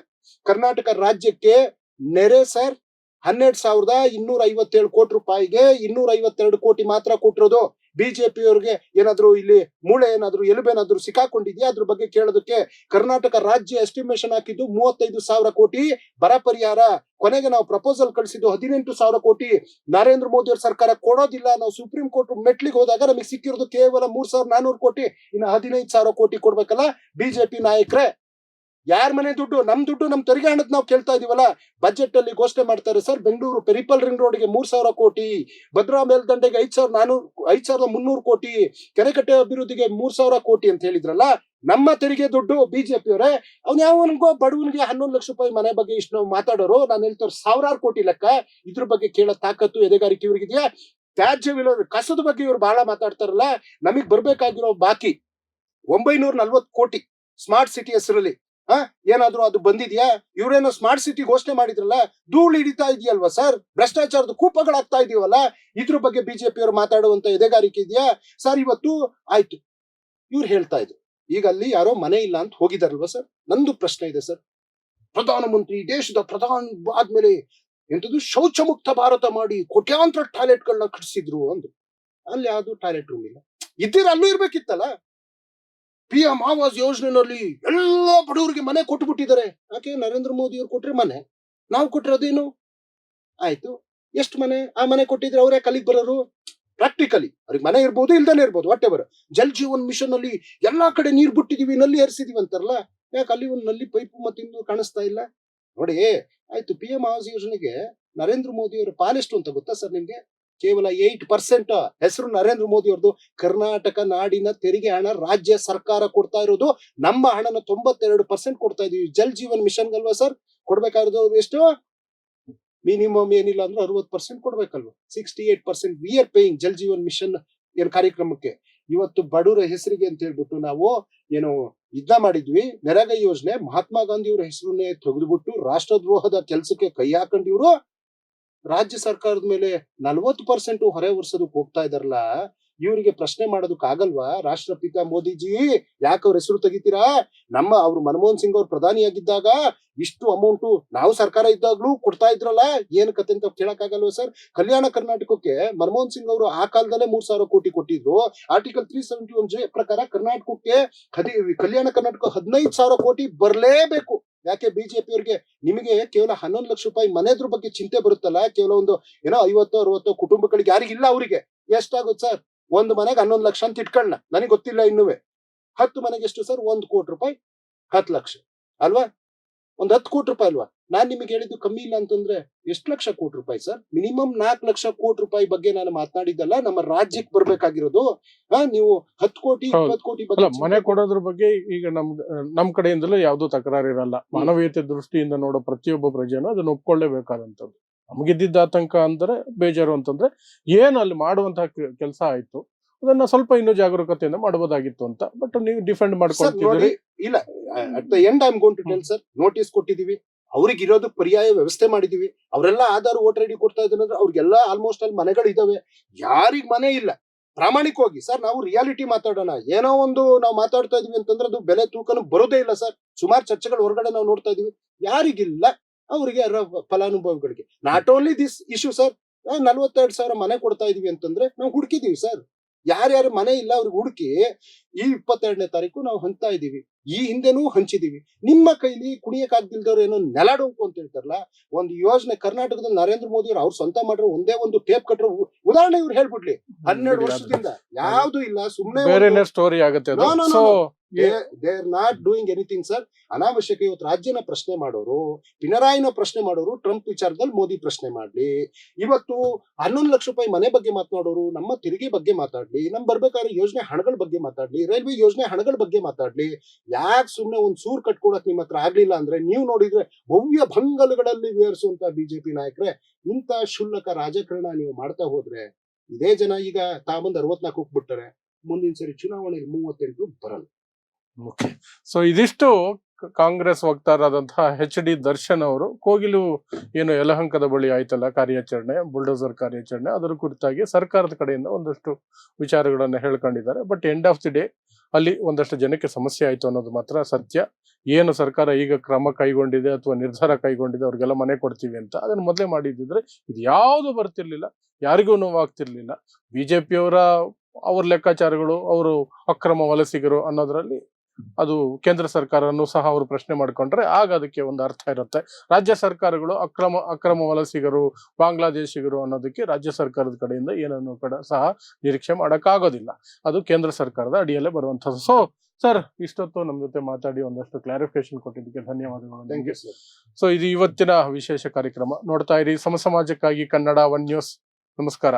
ಕರ್ನಾಟಕ ರಾಜ್ಯಕ್ಕೆ ನೆರೆ ಸರ್ 12,257 ಕೋಟಿ ರೂಪಾಯಿಗೆ 252 ಕೋಟಿ ಮಾತ್ರ ಕೊಟ್ಟಿರೋದು. ಬಿಜೆಪಿ ಅವ್ರಿಗೆ ಏನಾದ್ರು ಇಲ್ಲಿ ಮೂಳೆ ಏನಾದ್ರು ಎಲುಬೇನಾದ್ರು ಸಿಕ್ಕಾಕೊಂಡಿದ್ಯಾ? ಅದ್ರ ಬಗ್ಗೆ ಕೇಳೋದಕ್ಕೆ ಕರ್ನಾಟಕ ರಾಜ್ಯ ಎಸ್ಟಿಮೇಷನ್ ಹಾಕಿದ್ದು 35,000 ಕೋಟಿ ಬರ ಪರಿಹಾರ. ಕೊನೆಗೆ ನಾವು ಪ್ರಪೋಸಲ್ ಕಳಿಸಿದ್ದು 18,000 ಕೋಟಿ. ನರೇಂದ್ರ ಮೋದಿ ಅವ್ರ ಸರ್ಕಾರ ಕೊಡೋದಿಲ್ಲ. ನಾವು ಸುಪ್ರೀಂ ಕೋರ್ಟ್ ಮೆಟ್ಲಿಗೆ ಹೋದಾಗ ನಮಗೆ ಸಿಕ್ಕಿರೋದು ಕೇವಲ 3,400 ಕೋಟಿ. ಇನ್ನು 15,000 ಕೋಟಿ ಕೊಡ್ಬೇಕಲ್ಲ ಬಿಜೆಪಿ ನಾಯಕರೇ. ಯಾರ ಮನೆ ದುಡ್ಡು? ನಮ್ ದುಡ್ಡು, ನಮ್ ತೆರಿಗೆ ಹಣದ ನಾವು ಕೇಳ್ತಾ ಇದೀವಲ್ಲ. ಬಜೆಟ್ ಅಲ್ಲಿ ಘೋಷಣೆ ಮಾಡ್ತಾರೆ ಸರ್, ಬೆಂಗಳೂರು ಪೆರಿಪಲ್ ರಿಂಗ್ ರೋಡ್ಗೆ 3,000 ಕೋಟಿ, ಭದ್ರಾ ಮೇಲ್ದಂಡೆಗೆ 5,300 ಕೋಟಿ, ಕೆರೆಕಟ್ಟೆ ಅಭಿವೃದ್ಧಿಗೆ 3,000 ಕೋಟಿ ಅಂತ ಹೇಳಿದ್ರಲ್ಲ. ನಮ್ಮ ತೆರಿಗೆ ದುಡ್ಡು ಬಿಜೆಪಿ ಅವರೇ. ಅವ್ನು ಯಾವನಿಗೋ ಬಡವನಿಗೆ 11 ಲಕ್ಷ ರೂಪಾಯಿ ಮನೆ ಬಗ್ಗೆ ಇಷ್ಟು ನಾವು ಮಾತಾಡೋರು. ನಾನು ಹೇಳ್ತಾರೆ 1,000 ಕೋಟಿ ಲೆಕ್ಕ. ಇದ್ರ ಬಗ್ಗೆ ಕೇಳೋ ತಾಕತ್ತು, ಎದೆಗಾರಿಕೆ ಇವ್ರಿಗಿದೆಯಾ? ತ್ಯಾಜ್ಯ ವಿಲೇವಾರಿ ಕಸದ ಬಗ್ಗೆ ಇವ್ರು ಬಹಳ ಮಾತಾಡ್ತಾರಲ್ಲ. ನಮಗ್ ಬರ್ಬೇಕಾಗಿರೋ ಬಾಕಿ 940 ಕೋಟಿ ಸ್ಮಾರ್ಟ್ ಸಿಟಿ ಹೆಸರಲ್ಲಿ ಏನಾದ್ರು ಅದು ಬಂದಿದ್ಯಾ? ಇವ್ರೇನೋ ಸ್ಮಾರ್ಟ್ ಸಿಟಿ ಘೋಷಣೆ ಮಾಡಿದ್ರಲ್ಲ, ಧೂಳು ಹಿಡಿತಾ ಇದೆಯಲ್ವಾ ಸರ್? ಭ್ರಷ್ಟಾಚಾರದ ಕೂಪಗಳಾಗ್ತಾ ಇದೆಯವಲ್ಲ. ಇದ್ರ ಬಗ್ಗೆ ಬಿಜೆಪಿ ಅವರು ಮಾತಾಡುವಂತ ಎದೆಗಾರಿಕೆ ಇದೆಯಾ ಸರ್? ಇವತ್ತು ಆಯ್ತು, ಇವ್ರು ಹೇಳ್ತಾ ಇದ್ರು ಈಗ ಅಲ್ಲಿ ಯಾರೋ ಮನೆ ಇಲ್ಲ ಅಂತ ಹೋಗಿದಾರಲ್ವಾ ಸರ್? ನಂದು ಪ್ರಶ್ನೆ ಇದೆ ಸರ್. ಪ್ರಧಾನಮಂತ್ರಿ, ದೇಶದ ಪ್ರಧಾನ ಆದ್ಮೇಲೆ ಎಂತದ್ದು ಶೌಚ ಮುಕ್ತ ಭಾರತ ಮಾಡಿ ಕೋಟ್ಯಾಂತರ ಟಾಯ್ಲೆಟ್ ಗಳನ್ನ ಕಟ್ಟಿಸಿದ್ರು ಅಂದ್ರು. ಅಲ್ಲಿ ಯಾವ್ದು ಟಾಯ್ಲೆಟ್ ರೂಮ್ ಇಲ್ಲ. ಇದ್ದೀರ ಅಲ್ಲೂ ಇರ್ಬೇಕಿತ್ತಲ್ಲ. PM ಆವಾಸ್ ಯೋಜನೆಯಲ್ಲಿ ಎಲ್ಲ ಬಡವರಿಗೆ ಮನೆ ಕೊಟ್ಟುಬಿಟ್ಟಿದ್ದಾರೆ. ಯಾಕೆ? ನರೇಂದ್ರ ಮೋದಿ ಅವ್ರು ಕೊಟ್ರೆ ಮನೆ, ನಾವು ಕೊಟ್ಟಿರೋದೇನು? ಆಯ್ತು, ಎಷ್ಟು ಮನೆ? ಆ ಮನೆ ಕೊಟ್ಟಿದ್ರೆ ಅವರೇ ಕಲಿಗ್ ಬರೋರು. ಪ್ರಾಕ್ಟಿಕಲಿ ಅವ್ರಿಗೆ ಮನೆ ಇರ್ಬೋದು, ಇಲ್ದಾನೆ ಇರ್ಬೋದು, whatever. Jal Jeevan Mission ಅಲ್ಲಿ ಎಲ್ಲಾ ಕಡೆ ನೀರ್ ಬಿಟ್ಟಿದೀವಿ, ನಲ್ಲಿ ಹರಿಸಿದೀವಿ ಅಂತಾರಲ್ಲ. ಯಾಕೆ ಅಲ್ಲಿ ಒಂದು ನಲ್ಲಿ ಪೈಪ್ ಮತ್ತಿಂದು ಕಾಣಿಸ್ತಾ ಇಲ್ಲ? ನೋಡಿ, ಆಯ್ತು, PM ಆವಾಸ್ ಯೋಜನೆಗೆ ನರೇಂದ್ರ ಮೋದಿ ಅವರ ಪಾಲೆಷ್ಟು ಅಂತ ಗೊತ್ತಾ ಸರ್ ನಿಮ್ಗೆ? ಕೇವಲ 8%. ಹೆಸರು ನರೇಂದ್ರ ಮೋದಿ ಅವ್ರದ್ದು. ಕರ್ನಾಟಕ ನಾಡಿನ ತೆರಿಗೆ ಹಣ ರಾಜ್ಯ ಸರ್ಕಾರ ಕೊಡ್ತಾ ಇರೋದು. ನಮ್ಮ ಹಣನ 92% ಕೊಡ್ತಾ ಇದೀವಿ ಜಲ್ ಜೀವನ್ ಮಿಷನ್ ಅಲ್ವಾ ಸರ್? ಕೊಡ್ಬೇಕಾಗಿರೋದು ಎಷ್ಟು? ಮಿನಿಮಮ್ ಏನಿಲ್ಲ ಅಂದ್ರೆ 60% ಕೊಡ್ಬೇಕಲ್ವಾ? 68% we are paying Jal Jeevan Mission ಏನ್ ಕಾರ್ಯಕ್ರಮಕ್ಕೆ. ಇವತ್ತು ಬಡವರ ಹೆಸರಿಗೆ ಅಂತ ಹೇಳ್ಬಿಟ್ಟು ನಾವು ಏನು ಯುದ್ಧ ಮಾಡಿದ್ವಿ. ನರೇಗಾ ಯೋಜನೆ ಮಹಾತ್ಮ ಗಾಂಧಿ ಅವರ ಹೆಸರನ್ನೇ ತೆಗೆದುಬಿಟ್ಟು ರಾಷ್ಟ್ರದ್ರೋಹದ ಕೆಲಸಕ್ಕೆ ಕೈ ಹಾಕೊಂಡಿವ್ರು. ರಾಜ್ಯ ಸರ್ಕಾರದ ಮೇಲೆ 40% ಹೊರೆ ಹೊರ್ಸೋದಕ್ಕೆ ಹೋಗ್ತಾ ಇದಾರಲ್ಲ. ಇವರಿಗೆ ಪ್ರಶ್ನೆ ಮಾಡೋದಕ್ ಆಗಲ್ವಾ? ರಾಷ್ಟ್ರಪಿತ ಮೋದಿಜಿ ಯಾಕೆ ಅವ್ರ ಹೆಸರು ತೆಗಿತೀರಾ? ಅವ್ರು ಮನಮೋಹನ್ ಸಿಂಗ್ ಅವ್ರು ಪ್ರಧಾನಿಯಾಗಿದ್ದಾಗ ಇಷ್ಟು ಅಮೌಂಟ್ ನಾವು ಸರ್ಕಾರ ಇದ್ದಾಗ್ಲೂ ಕೊಡ್ತಾ ಇದ್ರಲ್ಲ. ಏನ್ ಕತೆ ಅಂತ ಕೇಳಕ್ ಆಗಲ್ವಾ ಸರ್? ಕಲ್ಯಾಣ ಕರ್ನಾಟಕಕ್ಕೆ ಮನಮೋಹನ್ ಸಿಂಗ್ ಅವರು ಆ ಕಾಲದಲ್ಲೇ 3,000 ಕೋಟಿ ಕೊಟ್ಟಿದ್ರು. ಆರ್ಟಿಕಲ್ 371J ಪ್ರಕಾರ ಕರ್ನಾಟಕಕ್ಕೆ ಕಲ್ಯಾಣ ಕರ್ನಾಟಕ 15,000 ಕೋಟಿ ಬರ್ಲೇಬೇಕು. ಯಾಕೆ? ಬಿಜೆಪಿ ಅವ್ರಿಗೆ ನಿಮಗೆ ಕೇವಲ 11 ಲಕ್ಷ ರೂಪಾಯಿ ಮನೆದ್ರ ಬಗ್ಗೆ ಚಿಂತೆ ಬರುತ್ತಲ್ಲ. ಕೇವಲ ಒಂದು ಏನೋ 50-60 ಕುಟುಂಬಗಳಿಗೆ ಯಾರಿಗಿಲ್ಲ ಅವರಿಗೆ ಎಷ್ಟಾಗುತ್ತೆ ಸರ್? ಒಂದು ಮನೆಗೆ 11 ಲಕ್ಷ ಅಂತ ಇಟ್ಕೊಳ್ಳ, ನನಗೆ ಗೊತ್ತಿಲ್ಲ ಇನ್ನುವೆ. 10 ಮನೆಗೆ ಎಷ್ಟು ಸರ್? 1 ಕೋಟಿ ರೂಪಾಯಿ, 10 ಲಕ್ಷ ಅಲ್ವಾ? ಒಂದ್ 10 ಕೋಟಿ ರೂಪಾಯಿ ಅಲ್ವಾ? ನಾನ್ ನಿಮಗೆ ಹೇಳಿದ್ದು ಕಮ್ಮಿ ಇಲ್ಲ ಅಂತಂದ್ರೆ ಎಷ್ಟು ಲಕ್ಷ ಕೋಟಿ ರೂಪಾಯಿ ಸರ್? ಮಿನಿಮಮ್ 4 ಲಕ್ಷ ಕೋಟಿ ರೂಪಾಯಿ ಬಗ್ಗೆ ನಾನು ಮಾತನಾಡಿದ್ದಲ್ಲ. ನಮ್ಮ ರಾಜ್ಯಕ್ಕೆ ಬರ್ಬೇಕಾಗಿರೋದು. ನೀವು 10 ಕೋಟಿ 20 ಕೋಟಿ ಬಗ್ಗೆ ಮನೆ ಕೊಡೋದ್ರ ಬಗ್ಗೆ ಈಗ ನಮ್ ಕಡೆಯಿಂದಲೂ ಯಾವ್ದು ತಕರಾರು ಇರಲ್ಲ. ಮಾನವೀಯತೆ ದೃಷ್ಟಿಯಿಂದ ನೋಡೋ ಪ್ರತಿಯೊಬ್ಬ ಪ್ರಜೆನೂ ಅದನ್ನ ಒಪ್ಕೊಳ್ಳೇಬೇಕಾದಂತದ್ದು. ನಮಗಿದ್ದ ಆತಂಕ ಅಂದ್ರೆ, ಬೇಜಾರು ಅಂತಂದ್ರೆ, ಏನು ಅಲ್ಲಿ ಮಾಡುವಂತಹ ಕೆಲಸ ಆಯ್ತು, ಅದನ್ನ ಸ್ವಲ್ಪ ಇನ್ನೂ ಜಾಗರೂಕತೆಯಿಂದ ಮಾಡಬಹುದಾಗಿತ್ತು ಅಂತ. ಬಟ್ ನೀವು ಡಿಫೆಂಡ್ ಮಾಡ್ಕೊಳ್ತಿದ್ದೀರಿ. ಇಲ್ಲ, at the end I am going to tell sir, notice ಕೊಟ್ಟಿದೀವಿ, ಅವ್ರಿಗೆ ಇರೋದು ಪರ್ಯಾಯ ವ್ಯವಸ್ಥೆ ಮಾಡಿದೀವಿ. ಅವರೆಲ್ಲ ಆಧಾರ್ ವೋಟರ್ ಐಡಿ ಕೊಡ್ತಾ ಇದ್ದಾರೆ ಅಂದ್ರೆ ಅವ್ರಿಗೆಲ್ಲ ಆಲ್ಮೋಸ್ಟ್ ಅಲ್ಲಿ ಮನೆಗಳು ಇದಾವೆ. ಯಾರಿಗ್ ಮನೆ ಇಲ್ಲ ಪ್ರಾಮಾಣಿಕವಾಗಿ ಸರ್, ನಾವು ರಿಯಾಲಿಟಿ ಮಾತಾಡೋಣ. ಏನೋ ಒಂದು ನಾವು ಮಾತಾಡ್ತಾ ಇದೀವಿ ಅಂತಂದ್ರೆ ಅದು ಬೆಲೆ ತೂಕನು ಬರೋದೇ ಇಲ್ಲ ಸರ್. ಸುಮಾರು ಚರ್ಚೆಗಳು ಹೊರಗಡೆ ನಾವು ನೋಡ್ತಾ ಇದೀವಿ. ಯಾರಿಗಿಲ್ಲ ಅವರಿಗೆ ಫಲಾನುಭವಿಗಳಿಗೆ. Not only this issue sir, 42,000 ಮನೆ ಕೊಡ್ತಾ ಇದೀವಿ ಅಂತಂದ್ರೆ ನಾವು ಹುಡುಕಿದೀವಿ ಸರ್. ಯಾರ್ಯಾರು ಮನೆ ಇಲ್ಲ ಅವ್ರಿಗೆ ಹುಡುಕಿ ಈ 22ನೇ ತಾರೀಕು ನಾವು ಹಂಚ್ತಾ ಇದೀವಿ. ಈ ಹಿಂದೆನೂ ಹಂಚಿದೀವಿ. ನಿಮ್ಮ ಕೈಲಿ ಕುಣಿಯಕ್ ಆಗ್ದಿಲ್ದವ್ರು ಏನೋ ನೆಲ ಡೊಂಕು ಅಂತ ಹೇಳ್ತಾರಲ್ಲ, ಒಂದು ಯೋಜನೆ ಕರ್ನಾಟಕದಲ್ಲಿ ನರೇಂದ್ರ ಮೋದಿ ಅವ್ರು ಸ್ವಂತ ಮಾಡಿರೋ ಒಂದೇ ಒಂದು ಟೇಪ್ ಕಟ್ಟರೋ ಉದಾಹರಣೆ ಇವ್ರು ಹೇಳ್ಬಿಡ್ಲಿ. 12 ವರ್ಷದಿಂದ ಯಾವ್ದು ಇಲ್ಲ, ಸುಮ್ನೆ ಬೇರೆನೇ ಸ್ಟೋರಿ ಆಗುತ್ತೆ ಅದು. No, no, no, so no. They are not doing anything sir. ಅನಾವಶ್ಯಕ ಇವತ್ತು ರಾಜ್ಯನ ಪ್ರಶ್ನೆ ಮಾಡೋರು, ಪಿಣರಾಯಿನ ಪ್ರಶ್ನೆ ಮಾಡೋರು, ಟ್ರಂಪ್ ವಿಚಾರದಲ್ಲಿ ಮೋದಿ ಪ್ರಶ್ನೆ ಮಾಡ್ಲಿ. ಇವತ್ತು 11 ಲಕ್ಷ ರೂಪಾಯಿ ಮನೆ ಬಗ್ಗೆ ಮಾತನಾಡೋರು ನಮ್ಮ ತೆರಿಗೆ ಬಗ್ಗೆ ಮಾತಾಡ್ಲಿ, ನಮ್ ಬರ್ಬೇಕಾದ್ರೆ ಯೋಜನೆ ಹಣಗಳ ಬಗ್ಗೆ ಮಾತಾಡ್ಲಿ, ರೈಲ್ವೆ ಯೋಜನೆ ಹಣಗಳ ಬಗ್ಗೆ ಮಾತಾಡ್ಲಿ. ಯಾಕೆ ಸುಮ್ನೆ ಒಂದ್ ಸೂರ್ ಕಟ್ಕೊಡಕ್ ನಿಮ್ಮ ಹತ್ರ ಆಗ್ಲಿಲ್ಲ ಅಂದ್ರೆ, ನೀವು ನೋಡಿದ್ರೆ ಭವ್ಯ ಭಂಗಲಗಳಲ್ಲಿ ವಿವರಿಸುವಂತ ಬಿಜೆಪಿ ನಾಯಕರೇ ಇಂತ ಕ್ಷುಲ್ಲಕ ರಾಜಕಾರಣ ನೀವು ಮಾಡ್ತಾ ಹೋದ್ರೆ, ಇದೇ ಜನ ಈಗ ತಾಬಂದ್ 64 ಬಿಟ್ಟಾರೆ, ಮುಂದಿನ ಸರಿ ಚುನಾವಣೆಯಲ್ಲಿ 38 ಬರಲ್ಲ. ಸೊ ಇದಿಷ್ಟು ಕಾಂಗ್ರೆಸ್ ವಕ್ತಾರರಾದಂತಹ HD ದರ್ಶನ್ ಅವರು ಕೋಗಿಲು ಏನು ಯಲಹಂಕದ ಬಳಿ ಆಯ್ತಲ್ಲ ಕಾರ್ಯಾಚರಣೆ, ಬುಲ್ಡೋಸರ್ ಕಾರ್ಯಾಚರಣೆ, ಅದರ ಕುರಿತಾಗಿ ಸರ್ಕಾರದ ಕಡೆಯಿಂದ ಒಂದಷ್ಟು ವಿಚಾರಗಳನ್ನ ಹೇಳ್ಕೊಂಡಿದ್ದಾರೆ. But end of the day ಅಲ್ಲಿ ಒಂದಷ್ಟು ಜನಕ್ಕೆ ಸಮಸ್ಯೆ ಆಯ್ತು ಅನ್ನೋದು ಮಾತ್ರ ಸತ್ಯ. ಏನು ಸರ್ಕಾರ ಈಗ ಕ್ರಮ ಕೈಗೊಂಡಿದೆ ಅಥವಾ ನಿರ್ಧಾರ ಕೈಗೊಂಡಿದೆ ಅವ್ರಿಗೆಲ್ಲ ಮನೆ ಕೊಡ್ತೀವಿ ಅಂತ, ಅದನ್ನ ಮೊದಲೇ ಮಾಡಿದ್ರೆ ಇದು ಯಾವುದು ಬರ್ತಿರ್ಲಿಲ್ಲ, ಯಾರಿಗೂ ನೋವಾಗ್ತಿರ್ಲಿಲ್ಲ. ಬಿಜೆಪಿಯವರ ಅವ್ರ ಲೆಕ್ಕಾಚಾರಗಳು, ಅವರು ಅಕ್ರಮ ವಲಸಿಗರು ಅನ್ನೋದ್ರಲ್ಲಿ ಅದು ಕೇಂದ್ರ ಸರ್ಕಾರನು ಸಹ ಅವರು ಪ್ರಶ್ನೆ ಮಾಡ್ಕೊಂಡ್ರೆ ಆಗ ಅದಕ್ಕೆ ಒಂದು ಅರ್ಥ ಇರುತ್ತೆ. ರಾಜ್ಯ ಸರ್ಕಾರಗಳು ಅಕ್ರಮ ವಲಸಿಗರು, ಬಾಂಗ್ಲಾದೇಶಿಗರು ಅನ್ನೋದಕ್ಕೆ ರಾಜ್ಯ ಸರ್ಕಾರದ ಕಡೆಯಿಂದ ಏನನ್ನು ಸಹ ನಿರೀಕ್ಷೆ ಮಾಡೋಕ್ಕಾಗೋದಿಲ್ಲ. ಅದು ಕೇಂದ್ರ ಸರ್ಕಾರದ ಅಡಿಯಲ್ಲೇ ಬರುವಂಥದ್ದು. ಸೊ ಸರ್, ಇಷ್ಟೊತ್ತು ನಮ್ಮ ಜೊತೆ ಮಾತಾಡಿ ಒಂದಷ್ಟು ಕ್ಲಾರಿಫಿಕೇಶನ್ ಕೊಟ್ಟಿದ್ದಕ್ಕೆ ಧನ್ಯವಾದಗಳು. ಸೊ ಇದು ಇವತ್ತಿನ ವಿಶೇಷ ಕಾರ್ಯಕ್ರಮ. ನೋಡ್ತಾ ಇರಿ ಸಮಾಜಕ್ಕಾಗಿ ಕನ್ನಡ 1 ನ್ಯೂಸ್. ನಮಸ್ಕಾರ.